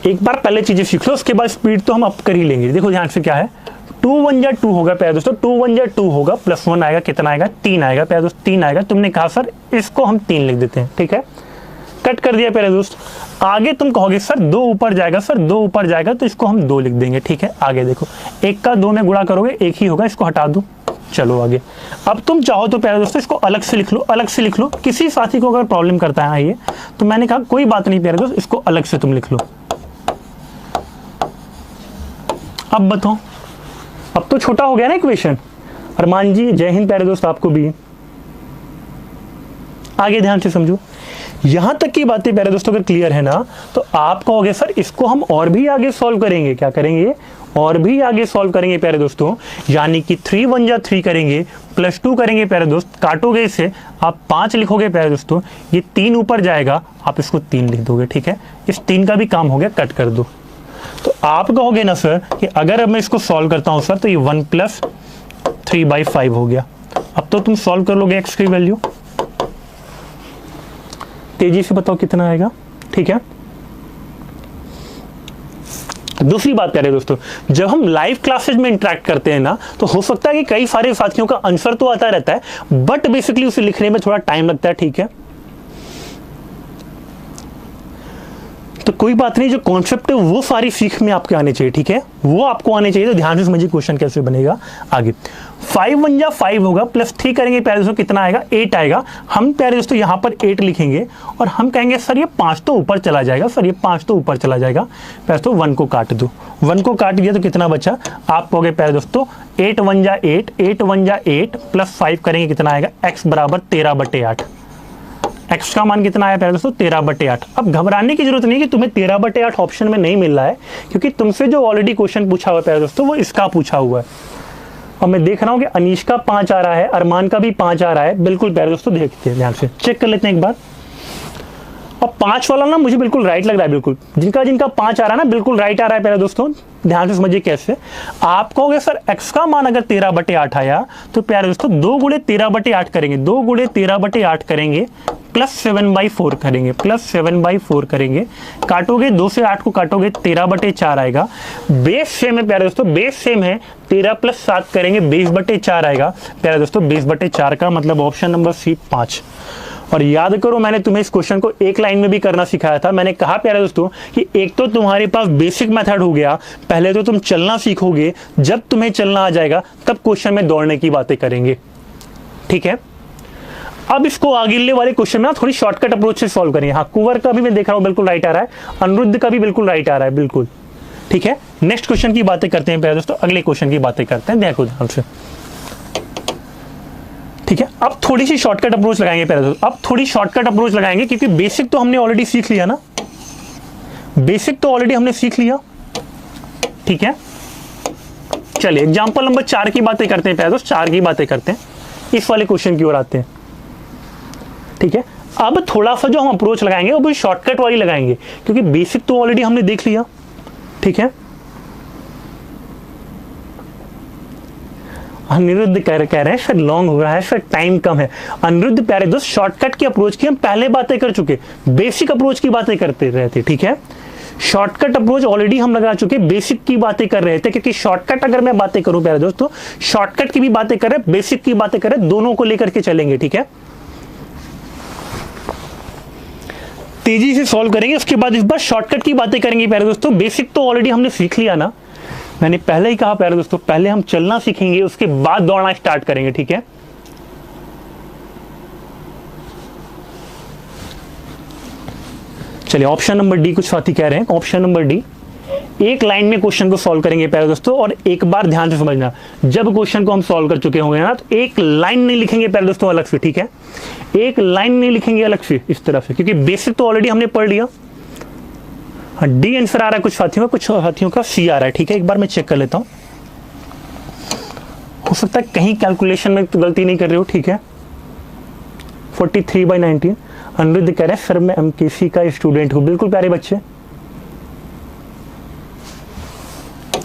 एक बार पहले चीजें सीख लो, उसके बाद स्पीड तो हम अप कर ही लेंगे। देखो ध्यान से, क्या है, 2 × 1 = 2 होगा प्यारे दोस्तों, 2 × 1 = 2 होगा, +1 आएगा, कितना आएगा, 3 आएगा प्यारे दोस्त, 3 आएगा। तुमने कहा सर इसको हम 3 लिख देते हैं, ठीक है, कट कर दिया प्यारे दोस्त। आगे तुम कहोगे सर 2 ऊपर जाएगा, सर 2 ऊपर जाएगा, तो इसको हम 2 लिख देंगे, ठीक है। आगे देखो, 1 का 2 में गुणा करोगे 1 ही होगा, इसको हटा दो। चलो आगे, अब तुम चाहो तो प्यारे दोस्तों इसको अलग से लिख लो, अलग से लिख लो। किसी साथी को अगर प्रॉब्लम करता है ये, तो मैंने कहा कोई बात नहीं प्यारे दोस्त, इसको अलग से तुम लिख लो। अब बताओ, अब तो छोटा हो गया ना इक्वेशन। अरमान जी जय हिंद प्यारे दोस्त, आपको भी। आगे ध्यान से समझो, यहां तक की बातें प्यारे दोस्तों अगर क्लियर है ना, तो आप कहोगे सर इसको हम और भी आगे सॉल्व करेंगे। क्या करेंगे? और भी आगे सॉल्व करेंगे प्यारे दोस्तों, यानी कि 3 × 1 = 3 करेंगे, +2 करेंगे प्यारे दोस्त, काटोगे इसे, आप 5 लिखोगे प्यारे दोस्तों, ये 3 ऊपर जाएगा, आप इसको 3 लिख दोगे, ठीक है। इस 3 का भी काम हो गया, कट कर दो। तो आप कहोगे ना सर कि अगर मैं इसको सॉल्व करता हूं सर, तो ये 1 + 3/5 हो गया। अब तो तुम सॉल्व कर लोगे x की वैल्यू, तेजी से बताओ कितना आएगा, ठीक है। दूसरी बात प्यारे दोस्तों, जब हम लाइव क्लासेज में इंटरेक्ट करते हैं ना, तो हो सकता है कि कई सारे साथियों का आंसर तो आता रहता है, बट बेसिकली उसे लिखने में थोड़ा टाइम लगता है, ठीक है। तो कोई बात नहीं, जो कॉन्सेप्ट है वो सारी सीख में आपके आने चाहिए, ठीक है, वो आपको आने चाहिए। तो ध्यान से समझिए क्वेश्चन कैसे बनेगा। आगे 5 × 1 = 5 होगा, +3 करेंगे प्यारे दोस्तों, कितना आएगा, 8 आएगा। हम प्यारे दोस्तों यहाँ पर 8 लिखेंगे और हम कहेंगे सर ये 5 तो ऊपर चला जाएगा, सर ये 5 तो ऊपर चला जाएगा। प्यारे दोस्तों 1 को काट दो, 1 को काट दिया तो कितना बचा, आप कहोगे प्यारे दोस्तों 8 × 1 = 8, 8 × 1 = 8, +5 करेंगे कितना आएगा, x = 13/8। x का मान कितना आया प्यारे दोस्तों, 13/8। अब घबराने की जरूरत नहीं कि तुम्हें 13/8 ऑप्शन में नहीं मिल रहा है, क्योंकि तुमसे जो ऑलरेडी क्वेश्चन पूछा हुआ है प्यारे दोस्तों, वो इसका पूछा हुआ है। और मैं देख रहा हूं कि अनीश का 5 आ रहा है, अरमान का भी 5 आ रहा है, बिल्कुल प्यारे दोस्तों देखते हैं, ध्यान से चेक कर लेते हैं एक बार। और 5 वाला ना मुझे बिल्कुल राइट लग रहा है, बिल्कुल जिनका 5 आ रहा है ना, बिल्कुल राइट आ रहा है प्यारे दोस्तों। ध्यान से समझिए कैसे। आप कहोगे सर x का मान अगर 13/8 आया, तो प्यारे दोस्तों 2 × 13/8 करेंगे, 2 × 13/8 करेंगे, +7/4 करेंगे, +7/4 करेंगे। काटोगे 2 से 8 को काटोगे 13/4 आएगा। बेस सेम है प्यारे दोस्तों, बेस सेम है, 13 + 7 करेंगे 20/4 आएगा। प्यारे दोस्तों 20/4 का मतलब ऑप्शन नंबर सी 5। और याद करो, मैंने तुम्हें इस क्वेश्चन को एक लाइन में भी करना सिखाया था। मैंने कहा प्यारे दोस्तों कि एक तो तुम्हारे पास बेसिक मेथड हो गया, पहले तो तुम चलना सीखोगे, जब तुम्हें चलना आ जाएगा तब क्वेश्चन में दौड़ने की बातें करेंगे, ठीक है। अब इसको आगे वाले क्वेश्चन में थोड़ी शॉर्टकट अप्रोच से सॉल्व करेंगे। हाँ, कुंवर का भी मैं देख रहा हूं बिल्कुल राइट आ रहा है, अनिरुद्ध का भी बिल्कुल राइट आ रहा है, बिल्कुल ठीक है। नेक्स्ट क्वेश्चन की बातें करते हैं प्यारे दोस्तों, अगले क्वेश्चन की बातें करते हैं, देखो ध्यान से, ठीक है। अब थोड़ी सी शॉर्टकट अप्रोच लगाएंगे प्यारे दोस्तों, अब थोड़ी शॉर्टकट अप्रोच लगाएंगे, क्योंकि बेसिक तो हमने ऑलरेडी सीख लिया ना। बेसिक तो ऑलरेडी हमने सीख लिया, ठीक है। चलिए एग्जाम्पल नंबर 4 की बातें करते हैं प्यारे दोस्त, 4 की बातें करते हैं, इस वाले क्वेश्चन की ओर आते हैं, ठीक है। अब थोड़ा सा जो हम अप्रोच लगाएंगे वो भी शॉर्टकट वाली लगाएंगे, क्योंकि बेसिक तो ऑलरेडी हमने देख लिया, ठीक है। अनिरुद्ध कह रहे हैं सर लॉन्ग हो रहा है, सर टाइम कम है। अनिरुद्ध प्यारे दोस्त, शॉर्टकट की अप्रोच की हम पहले बातें कर चुके, बेसिक अप्रोच की बातें करते रहते, ठीक है। शॉर्टकट अप्रोच ऑलरेडी हम लगा चुके, बेसिक की बातें कर रहे थे, क्योंकि शॉर्टकट अगर मैं बातें करूं प्यारे दोस्तों, शॉर्टकट की भी बातें कर रहे, बेसिक की बातें कर रहे, दोनों को लेकर के चलेंगे, ठीक है। तेजी से सॉल्व करेंगे, उसके बाद इस बार शॉर्टकट की बातें करेंगे प्यारे दोस्तों। बेसिक तो ऑलरेडी हमने सीख लिया ना, मैंने पहले ही कहा प्यारे दोस्तों, पहले हम चलना सीखेंगे, उसके बाद दौड़ना स्टार्ट करेंगे, ठीक है। चलिए ऑप्शन नंबर डी कुछ साथी कह रहे हैं, ऑप्शन नंबर डी, एक लाइन में क्वेश्चन को सॉल्व करेंगे प्यारे दोस्तों। और एक बार ध्यान से समझना, जब क्वेश्चन को हम सॉल्व कर चुके होंगे ना, तो एक लाइन नहीं लिखेंगे प्यारे दोस्तों अलग से, ठीक है। एक लाइन नहीं लिखेंगे अलग से इस तरह से, क्योंकि बेसिक तो ऑलरेडी हमने पढ़ लिया। हाँ डी आंसर आ रहा है कुछ साथियों का, कुछ साथियों का सी आ रहा है, ठीक है। एक बार मैं चेक कर लेता हूँ, हो सकता है कहीं कैलकुलेशन में तो गलती नहीं कर रहे हो, ठीक है। 43/19 अनिरुद्ध कह रहे हैं सर मैं एमकेसी का स्टूडेंट हूँ, बिल्कुल प्यारे बच्चे।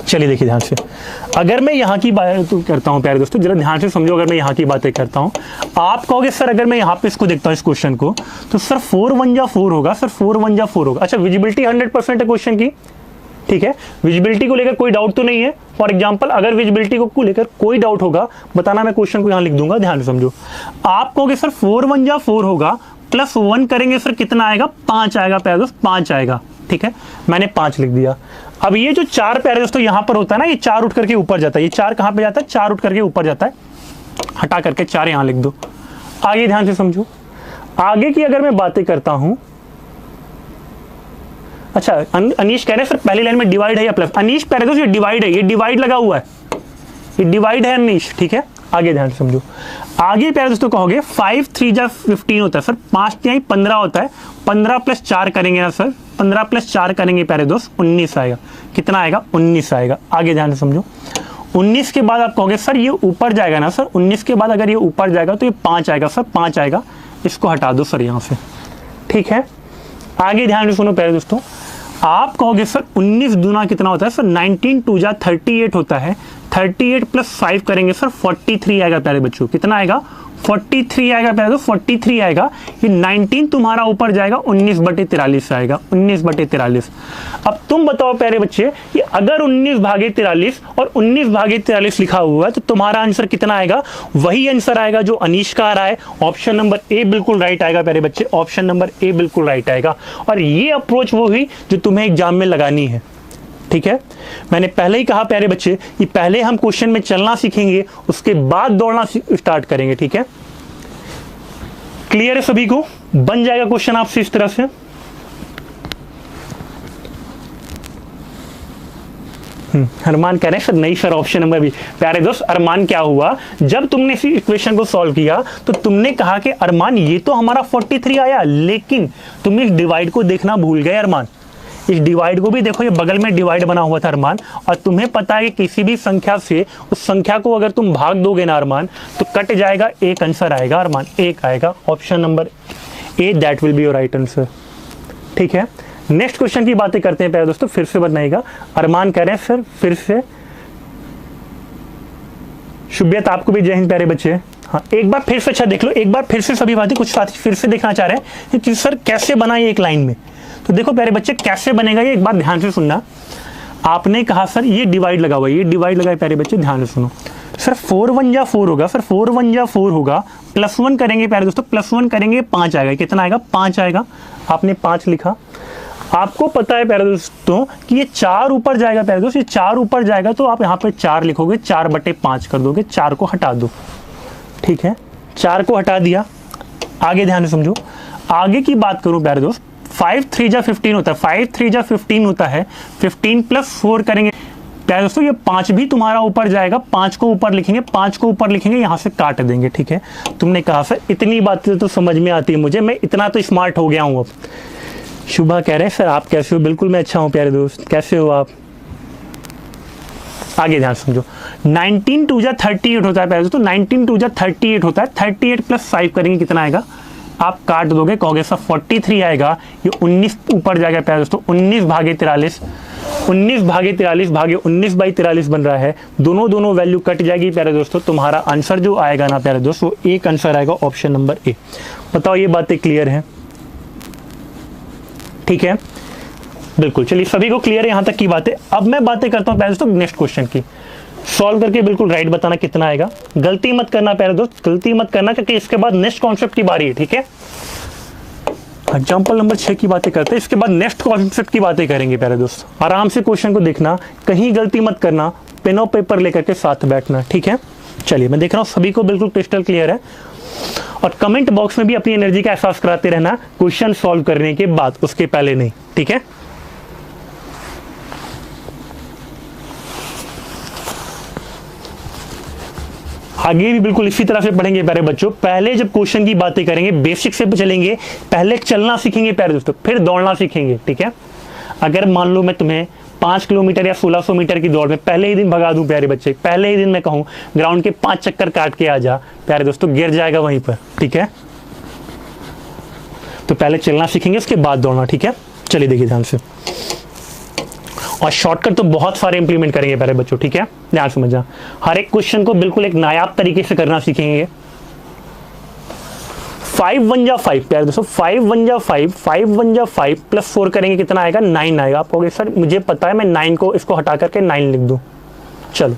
चलिए देखिए ध्यान से, अगर मैं यहाँ की बात करता हूँ प्यारे दोस्तों, जरा ध्यान से समझो, अगर मैं यहाँ की बातें करता हूँ, आप कहोगे सर अगर मैं यहाँ पे इसको देखता हूँ इस क्वेश्चन को, तो सर 4 1 जा 4 होगा, सर 4 1 जा 4 होगा। अच्छा विजिबिलिटी 100% है क्वेश्चन की, ठीक है। विजिबिलिटी को लेकर कोई डाउट तो नहीं है। फॉर एग्जाम्पल अगर विजिबिलिटी को लेकर कोई डाउट होगा बताना, मैं क्वेश्चन को यहाँ लिख दूंगा, ध्यान से समझो। आप कहोगे सर 4 1 जा 4 होगा, प्लस 1 करेंगे सर कितना आएगा, 5 आएगा प्यारे दोस्त, 5 आएगा, ठीक है। मैंने 5 लिख दिया। अब ये जो 4 प्यारे दोस्तों यहाँ पर होता है ना, ये 4 उठ करके ऊपर जाता है, ये 4 कहाँ पे जाता है, 4 उठ करके ऊपर जाता है, हटा करके 4 यहाँ लिख दो। आगे ध्यान से समझो, आगे की अगर मैं बातें करता हूं, अच्छा अनीश कह रहे हैं सर पहली लाइन में डिवाइड है या प्लस, अनीश प्यारे दोस्तों ये डिवाइड है, ये डिवाइड लगा हुआ है, ये डिवाइड है अनीश, ठीक है। आगे ध्यान से समझो, आगे प्यारे दोस्तों कहोगे 5 3 जा 15 होता है सर, 5 3 15 होता है, 15 + 4 करेंगे ना सर, 15 + 4 करेंगे प्यारे दोस्त 19 आएगा, कितना आएगा 19 आएगा। आगे ध्यान से समझो, 19 के बाद आप कहोगे सर ये ऊपर जाएगा ना सर, 19 के बाद अगर ये ऊपर जाएगा तो ये 5 आएगा सर, 5 आएगा, इसको हटा दो सर यहाँ से, ठीक है। आगे ध्यान से सुनो प्यारे दोस्तों, आप कहोगे सर 19 दूना कितना होता है सर, 19 2 जा 38 होता है, 38 + 5 करेंगे सर 43 आएगा प्यारे बच्चों, कितना आएगा 43 आएगा प्यारे दोस्त, 43 आएगा। ये 19 तुम्हारा ऊपर जाएगा, 19/43 आएगा, 19/43। अब तुम बताओ प्यारे बच्चे कि अगर 19/43 और 19/43 लिखा हुआ है तो तुम्हारा आंसर कितना आएगा, वही आंसर आएगा जो अनीश का आ रहा है। ऑप्शन नंबर ए बिल्कुल राइट आएगा प्यारे बच्चे, ऑप्शन नंबर ए बिल्कुल राइट आएगा। और ये अप्रोच वो हुई जो तुम्हें एग्जाम में लगानी है, ठीक है। मैंने पहले ही कहा प्यारे बच्चे कि पहले हम क्वेश्चन में चलना सीखेंगे, उसके बाद दौड़ना स्टार्ट करेंगे, ठीक है। क्लियर है सभी को, बन जाएगा क्वेश्चन आपसे इस तरह से। अरमान कह रहे हैं सर नहीं सर ऑप्शन नंबर बी। प्यारे दोस्त अरमान क्या हुआ, जब तुमने इस इक्वेशन को सॉल्व किया तो तुमने कहा कि अरमान ये तो हमारा 43 आया, लेकिन तुम इस डिवाइड को देखना भूल गए अरमान। इस डिवाइड को भी देखो, ये बगल में डिवाइड बना हुआ था अरमान, और तुम्हें पता है कि किसी भी संख्या से उस संख्या को अगर तुम भाग दोगे ना अरमान तो कट जाएगा, एक आंसर आएगा अरमान, एक आएगा। Option number A that will be your right answer, ठीक है। नेक्स्ट क्वेश्चन की बातें करते हैं प्यारे दोस्तों, फिर से बनाएगा। अरमान कह रहे हैं सर फिर से, शुभ्यत आपको भी जय हिंद प्यारे बच्चे। हाँ एक बार फिर से अच्छा देख लो, एक बार फिर से सभी बातें, कुछ साथी फिर से देखना चाह रहे हैं कि सर कैसे बनाए एक लाइन में। तो देखो प्यारे बच्चे कैसे बनेगा ये एक बार ध्यान से सुनना। आपने कहा सर ये डिवाइड लगा हुआ है, ये डिवाइड लगा है प्यारे बच्चे, ध्यान से सुनो। सर 4 1 जा 4 होगा, सर 4 1 जा 4 होगा, +1 करेंगे प्यारे दोस्तों, +1 करेंगे 5 आएगा, कितना आएगा 5 आएगा। आपने 5 लिखा। आपको पता है प्यारे दोस्तों कि ये 4 ऊपर जाएगा प्यारे दोस्तों, ये 4 ऊपर जाएगा तो आप यहाँ पे 4 लिखोगे, 4/5 कर दोगे, 4 को हटा दो, ठीक है। 4 को हटा दिया। आगे ध्यान से समझो, आगे की बात करूं प्यारे दोस्त, 5 3 जा 15 होता है, 5 3 जा 15 होता है, 15 + 4 करेंगे प्यारे दोस्तों, ये 5 भी तुम्हारा ऊपर जाएगा, 5 को ऊपर लिखेंगे, 5 को ऊपर लिखेंगे, यहाँ से काट देंगे, ठीक है। तुमने कहा सर इतनी बातें तो समझ में आती है मुझे, मैं इतना तो स्मार्ट हो गया हूँ अब। शुभा कह रहे हैं सर आप कैसे हो? बिल्कुल मैं अच्छा हूँ प्यारे दोस्त, कैसे हो आप? आगे ध्यान समझो, 19 2 जा 38 होता है प्यारे दोस्तों, 19 2 जा 38 होता है, 38 प्लस 5 करेंगे कितना आएगा? आप काट दोगे, कहोगे सर 43 आएगा, ये 19 ऊपर जाएगा प्यारे दोस्तों, 19 भागे 43, 19 भागे 43 भागे 19/43 बन रहा है, दोनों वैल्यू कट जाएगी प्यारे दोस्तों। तुम्हारा आंसर जो आएगा ना प्यारे दोस्तों, वो एक आंसर आएगा ऑप्शन नंबर ए। बताओ ये बातें क्लियर हैं? ठीक है, बिल्कुल, चलिए सभी को क्लियर है यहाँ तक की बातें। अब मैं बातें करता हूँ प्यारे दोस्तों नेक्स्ट क्वेश्चन की। सॉल्व करके बिल्कुल राइट बताना कितना आएगा, गलती मत करना प्यारे दोस्त, गलती मत करना, क्योंकि इसके बाद नेक्स्ट कॉन्सेप्ट की बारी है। ठीक है, एग्जाम्पल नंबर 6 की बातें करते हैं, इसके बाद नेक्स्ट कॉन्सेप्ट की बातें करेंगे प्यारे दोस्त। आराम से क्वेश्चन को देखना, कहीं गलती मत करना, पेन और पेपर लेकर के साथ बैठना। ठीक है, चलिए मैं देख रहा हूँ सभी को बिल्कुल क्रिस्टल क्लियर है, और कमेंट बॉक्स में भी अपनी एनर्जी का एहसास कराते रहना क्वेश्चन सॉल्व करने के बाद, उसके पहले नहीं। ठीक है, आगे भी बिल्कुल इसी तरह से पढ़ेंगे प्यारे बच्चों। पहले जब क्वेश्चन की बातें करेंगे बेसिक से चलेंगे, पहले चलना सीखेंगे प्यारे दोस्तों, फिर दौड़ना सीखेंगे। ठीक है, अगर मान लो मैं तुम्हें 5 किलोमीटर या 1600 मीटर की दौड़ में पहले ही दिन भगा दूं प्यारे बच्चे, पहले ही दिन मैं कहूं ग्राउंड के 5 चक्कर काट के आ जा, प्यारे दोस्तों गिर जाएगा वहीं पर। ठीक है, तो पहले चलना सीखेंगे, उसके बाद दौड़ना। ठीक है, चलिए देखिए ध्यान से, और शॉर्टकट तो बहुत सारे इंप्लीमेंट करेंगे प्यारे बच्चों। ठीक है, ध्यान समझना, हर एक क्वेश्चन को बिल्कुल एक नायाब तरीके से करना सीखेंगे। 5 1 जा 5 प्यारे दोस्तों, 5 1 जा 5, 5 1 जा 5 प्लस 4 करेंगे कितना आएगा? 9 आएगा। आप कहोगे सर मुझे पता है, मैं 9 को इसको हटा करके 9 लिख दूं। चलो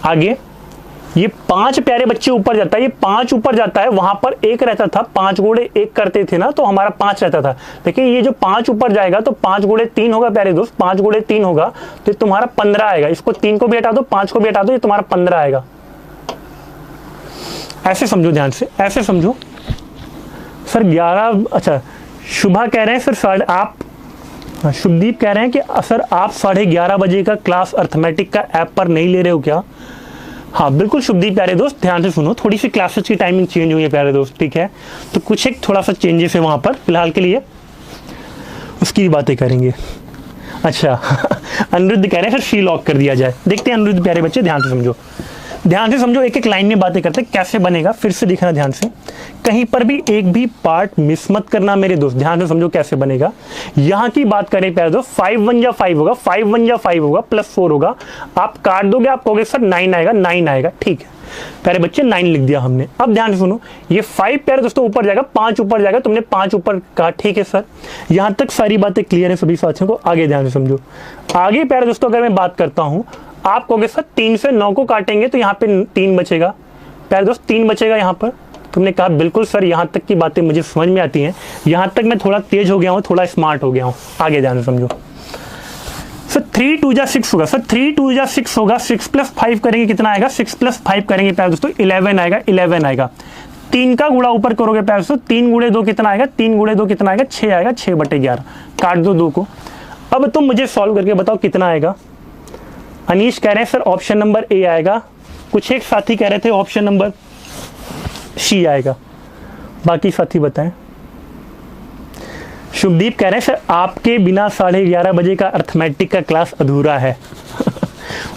आगे, ये 5 प्यारे बच्चे ऊपर जाता है, ये 5 ऊपर जाता है, वहां पर 1 रहता था, 5 गुणे 1 करते थे ना, तो हमारा 5 रहता था। लेकिन ये जो 5 ऊपर जाएगा तो 5 गुणे 3 होगा प्यारे दोस्त, 5 गुणे 3 होगा तो ये तुम्हारा 15 आएगा। इसको 3 को भी हटा दो, 5 को भी हटा दो, ये तुम्हारा 15 आएगा। ऐसे समझो, ध्यान से ऐसे समझो। सर 11, अच्छा शुभा कह रहे हैं सर आप, शुभदीप कह रहे हैं कि सर आप 11:30 बजे का क्लास अर्थमेटिक का ऐप पर नहीं ले रहे हो क्या? हाँ बिल्कुल शुभदीप प्यारे दोस्त, ध्यान से सुनो, थोड़ी सी क्लासेस की टाइमिंग चेंज हुई है प्यारे दोस्त। ठीक है, तो कुछ एक थोड़ा सा चेंजेस है वहाँ पर फिलहाल के लिए, उसकी बातें करेंगे। अच्छा अनिरुद्ध कह रहे हैं सर सी लॉक कर दिया जाए। देखते हैं अनिरुद्ध प्यारे बच्चे, ध्यान से समझो, ध्यान से समझो, एक एक लाइन में बातें करते हैं कैसे बनेगा, फिर से देखना ध्यान से, कहीं पर भी एक भी पार्ट मिस मत करना मेरे दोस्त। ध्यान से समझो कैसे बनेगा। यहाँ की बात करें प्यारे दोस्त, 5 1 जा 5 होगा, 5 1 जा 5 होगा, प्लस 4 होगा, आप काट दोगे, आप कहोगे सर 9 आएगा, 9 आएगा। ठीक है प्यारे बच्चे, 9 लिख दिया हमने। अब ध्यान से सुनो, ये 5 प्यारे दोस्तों ऊपर जाएगा, 5 ऊपर जाएगा, तुमने 5 ऊपर कहा। ठीक है सर, यहाँ तक सारी बातें क्लियर है सभी साथियों को। आगे ध्यान से समझो, आगे प्यारे दोस्तों अगर मैं बात करता हूँ, आप कहोगे सर 3 से 9 को काटेंगे तो यहाँ पे 3 बचेगा। प्यारे दोस्त 3 बचेगा यहाँ पर। तुमने कहा बिल्कुल सर, यहाँ तक की बातें मुझे समझ में आती हैं, यहाँ तक मैं थोड़ा तेज हो गया हूँ, थोड़ा स्मार्ट हो गया हूँ। आगे ध्यान से समझो, सर 3 2 जा 6 होगा, सर 3 2 जा 6 होगा, 6 प्लस 5 करेंगे कितना आएगा? 6 प्लस 5 करेंगे प्यारे दोस्तों 11 आएगा, 11 आएगा। 3 का गुणा ऊपर करोगे प्यारे दोस्तों, 3 गुणे 2 कितना आएगा? 3 गुणे 2 कितना आएगा? 6 आएगा, 6/11, काट दो 2 को। अब तुम मुझे सॉल्व करके बताओ कितना आएगा। अनीश कह रहे हैं सर ऑप्शन नंबर ए आएगा, कुछ एक साथी कह रहे थे ऑप्शन नंबर सी आएगा, बाकी साथी बताएं। शुभदीप कह रहे हैं सर आपके बिना 11:30 बजे का अर्थमेटिक का क्लास अधूरा है।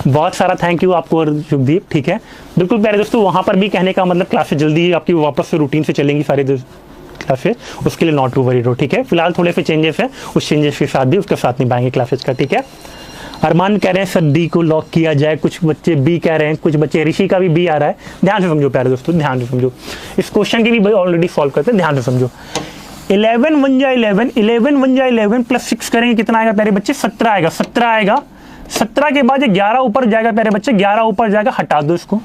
बहुत सारा थैंक यू आपको शुभदीप। ठीक है, बिल्कुल प्यारे दोस्तों, वहां पर भी कहने का मतलब क्लासेस जल्दी ही आपकी वापस से रूटीन से चलेंगी सारी क्लासेस, उसके लिए नॉट टू वरीड हो। ठीक है, फिलहाल थोड़े से चेंजेस है, उस चेंजेस के साथ भी उसके साथ निभाएंगे क्लासेस का। ठीक है, अरमान कह रहे हैं सर डी को लॉक किया जाए, कुछ बच्चे बी कह रहे हैं, कुछ बच्चे ऋषि का भी बी आ रहा है। ध्यान से समझो प्यारे दोस्तों, ध्यान से समझो, इस क्वेश्चन की भी ऑलरेडी सॉल्व करते हैं, ध्यान से समझो। 11 1 जा 11, 11 1 जा 11 प्लस 6 करेंगे कितना आएगा प्यारे बच्चे? 17 आएगा, 17 आएगा। 17 के बाद 11 ऊपर जाएगा प्यारे बच्चे, 11 ऊपर जाएगा, हटा दो इसको।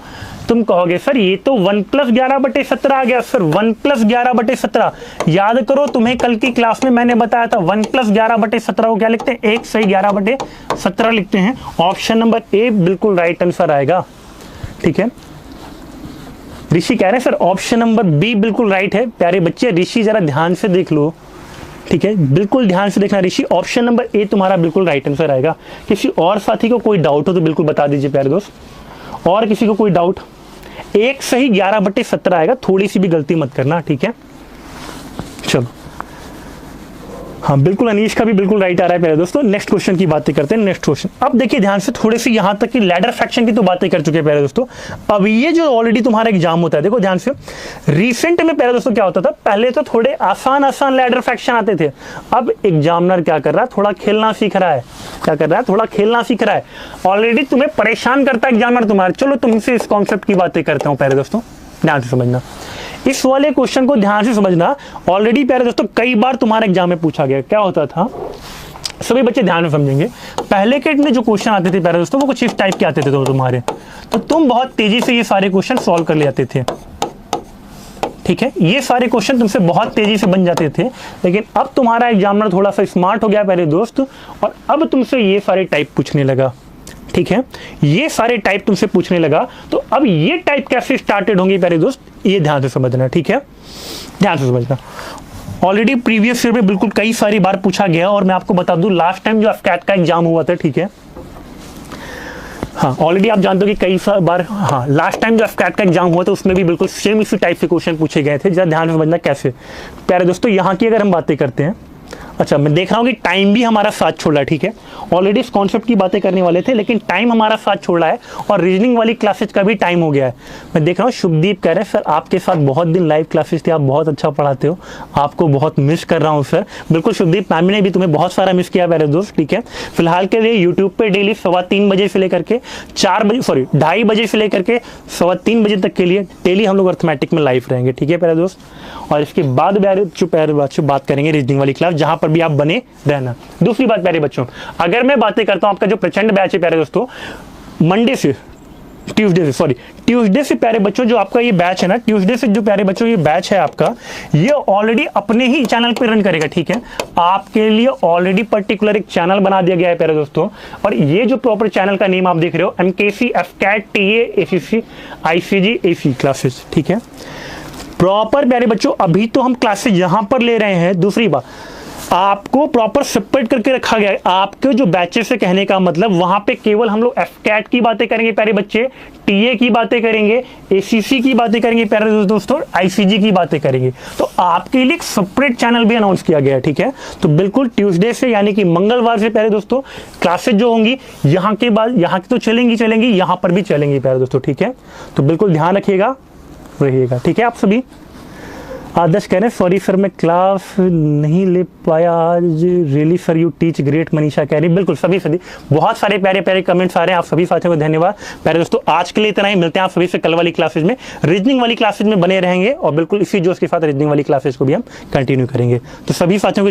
तुम कहोगे सर ये तो 1 + 11/17 आ गया। सर 1 + 11/17 याद करो, तुम्हें कल की क्लास में मैंने बताया था 1 + 11/17 को क्या लिखते हैं? 1 सही 11/17 लिखते हैं। ऑप्शन नंबर ए बिल्कुल राइट आंसर आएगा। ठीक है, ऋषि कह रहे हैं सर ऑप्शन नंबर बी बिल्कुल राइट है। प्यारे बच्चे ऋषि जरा ध्यान से देख लो। ठीक है, बिल्कुल ध्यान से देखना ऋषि, ऑप्शन नंबर ए तुम्हारा बिल्कुल राइट आंसर आएगा। किसी और साथी को कोई डाउट हो तो बिल्कुल बता दीजिए प्यारे दोस्त, और किसी को कोई डाउट? 1 सही 11/17 आएगा, थोड़ी सी भी गलती मत करना। ठीक है, चलो हाँ बिल्कुल, अनीश का भी बिल्कुल राइट आ रहा है प्यारे दोस्तों। नेक्स्ट क्वेश्चन की बातें करते हैं। नेक्स्ट क्वेश्चन, अब देखिए ध्यान से, थोड़े से यहाँ तक कि लैडर फ्रैक्शन की तो बातें कर चुके हैं प्यारे दोस्तों। अब ये जो ऑलरेडी तुम्हारा एग्जाम होता है, देखो ध्यान से, रिसेंट में प्यारे दोस्तों क्या होता था, पहले तो थोड़े आसान आसान लैडर फ्रैक्शन आते थे। अब एग्जामिनर क्या कर रहा है, थोड़ा खेलना सीख रहा है। क्या कर रहा है, थोड़ा खेलना सीख रहा है। ऑलरेडी तुम्हें परेशान करता है एग्जामिनर तुम्हारे। चलो तुमसे इस कॉन्सेप्ट की बातें करता हूँ प्यारे दोस्तों, ध्यान से समझना। इस वाले क्वेश्चन को ध्यान से समझना। ऑलरेडी प्यारे दोस्तों कई बार तुम्हारे एग्जाम में पूछा गया। क्या होता था, सभी बच्चे ध्यान में समझेंगे। पहले के में जो क्वेश्चन आते थे प्यारे दोस्तों, वो कुछ इस टाइप के आते थे तुम्हारे, तो तुम बहुत तेजी से ये सारे क्वेश्चन सॉल्व कर ले जाते थे। ठीक है, ये सारे क्वेश्चन तुमसे बहुत तेजी से बन जाते थे। लेकिन अब तुम्हारा एग्जामिनर थोड़ा सा स्मार्ट हो गया प्यारे दोस्त, और अब तुमसे ये सारे टाइप पूछने लगा। ठीक है, ये सारे टाइप तुमसे पूछने लगा। तो अब ये टाइप कैसे स्टार्टेड होंगे प्यारे दोस्त, ये ध्यान से समझना। ठीक है, ध्यान से समझना। ऑलरेडी प्रीवियस ईयर में बिल्कुल कई सारी बार पूछा गया, और मैं आपको बता दूं लास्ट टाइम जो एफकैट का एग्जाम हुआ था, ठीक है, हाँ ऑलरेडी आप जानते हो कि कई बार, हाँ लास्ट टाइम जो एफकैट का एग्जाम हुआ था उसमें भी बिल्कुल सेम इसी टाइप के क्वेश्चन पूछे गए थे। जरा ध्यान से समझना कैसे प्यारे दोस्तों। यहाँ की अगर हम बातें करते हैं, अच्छा मैं देख रहा हूँ कि टाइम भी हमारा साथ छोड़ रहा है। ठीक है, ऑलरेडी इस कॉन्सेप्ट की बातें करने वाले थे, लेकिन टाइम हमारा साथ छोड़ रहा है, और रीजनिंग वाली क्लासेज का भी टाइम हो गया है। मैं देख रहा हूँ शुभदीप कह रहे हैं सर आपके साथ बहुत दिन लाइव क्लासेज थे, आप बहुत अच्छा पढ़ाते हो, आपको बहुत मिस कर रहा हूँ सर। बिल्कुल शुभदीप, मैम ने भी तुम्हें बहुत सारा मिस किया प्यारे दोस्त। ठीक है, फिलहाल के लिए यूट्यूब पर डेली 3:15 बजे से लेकर के 4 बजे, सॉरी 2:30 बजे से लेकर के 3:15 बजे तक के लिए डेली हम लोग अर्थमेटिक में लाइव रहेंगे। ठीक है प्यारे दोस्त, और इसके बाद बात करेंगे रीजनिंग वाली क्लास, जहां पर भी आप बने रहना। दूसरी बात प्यारे बच्चों, अगर मैं बातें करता हूं आपका जो प्रचंड बैच है प्यारे दोस्तों, मंडे से ट्यूसडे से प्यारे बच्चों जो आपका ये बैच है ना, ट्यूसडे से जो प्यारे बच्चों ये बैच है आपका, ये ऑलरेडी अपने ही चैनल पे रन करेगा। ठीक है, आपके लिए ऑलरेडी पर्टिकुलर एक चैनल बना दिया गया है प्यारे दोस्तों, और ये जो प्रॉपर चैनल का नेम आप देख रहे हो, MKC AFCAT TA ACC ICG AC classes. ठीक है, प्रॉपर प्यारे बच्चों अभी तो हम क्लासेस यहां पर ले रहे हैं। दूसरी बात, आपको प्रॉपर सेपरेट करके रखा गया है। आपके जो बैचेस से कहने का मतलब, वहां पे केवल हम लोग एफकैट की बातें करेंगे प्यारे बच्चे, TA की बातें करेंगे, ACC की बातें करेंगे प्यारे दोस्तों, ICG की बातें करेंगे। तो आपके लिए एक सेपरेट चैनल भी अनाउंस किया गया है। ठीक है, तो बिल्कुल ट्यूसडे से यानी कि मंगलवार से प्यारे दोस्तों क्लासेज जो होंगी यहाँ के बाद, यहाँ की तो चलेंगी, यहाँ पर भी चलेंगी प्यारे दोस्तों। ठीक है, तो बिल्कुल ध्यान रखिएगा, रहिएगा। ठीक है, आप सभी। आदर्श कह रहे हैं सॉरी सर मैं क्लास नहीं ले पाया आज, really sir you teach great. Manisha कह रही, बिल्कुल सभी बहुत सारे प्यारे प्यारे कमेंट्स आ रहे हैं, आप सभी साथियों को धन्यवाद। प्यारे दोस्तों आज के लिए इतना ही, मिलते हैं आप सभी से कल वाली क्लासेज में, रीजनिंग वाली क्लासेज में बने रहेंगे, और बिल्कुल इसी जोश के साथ रीजनिंग वाली क्लासेज को भी हम कंटिन्यू करेंगे। तो सभी साथियों को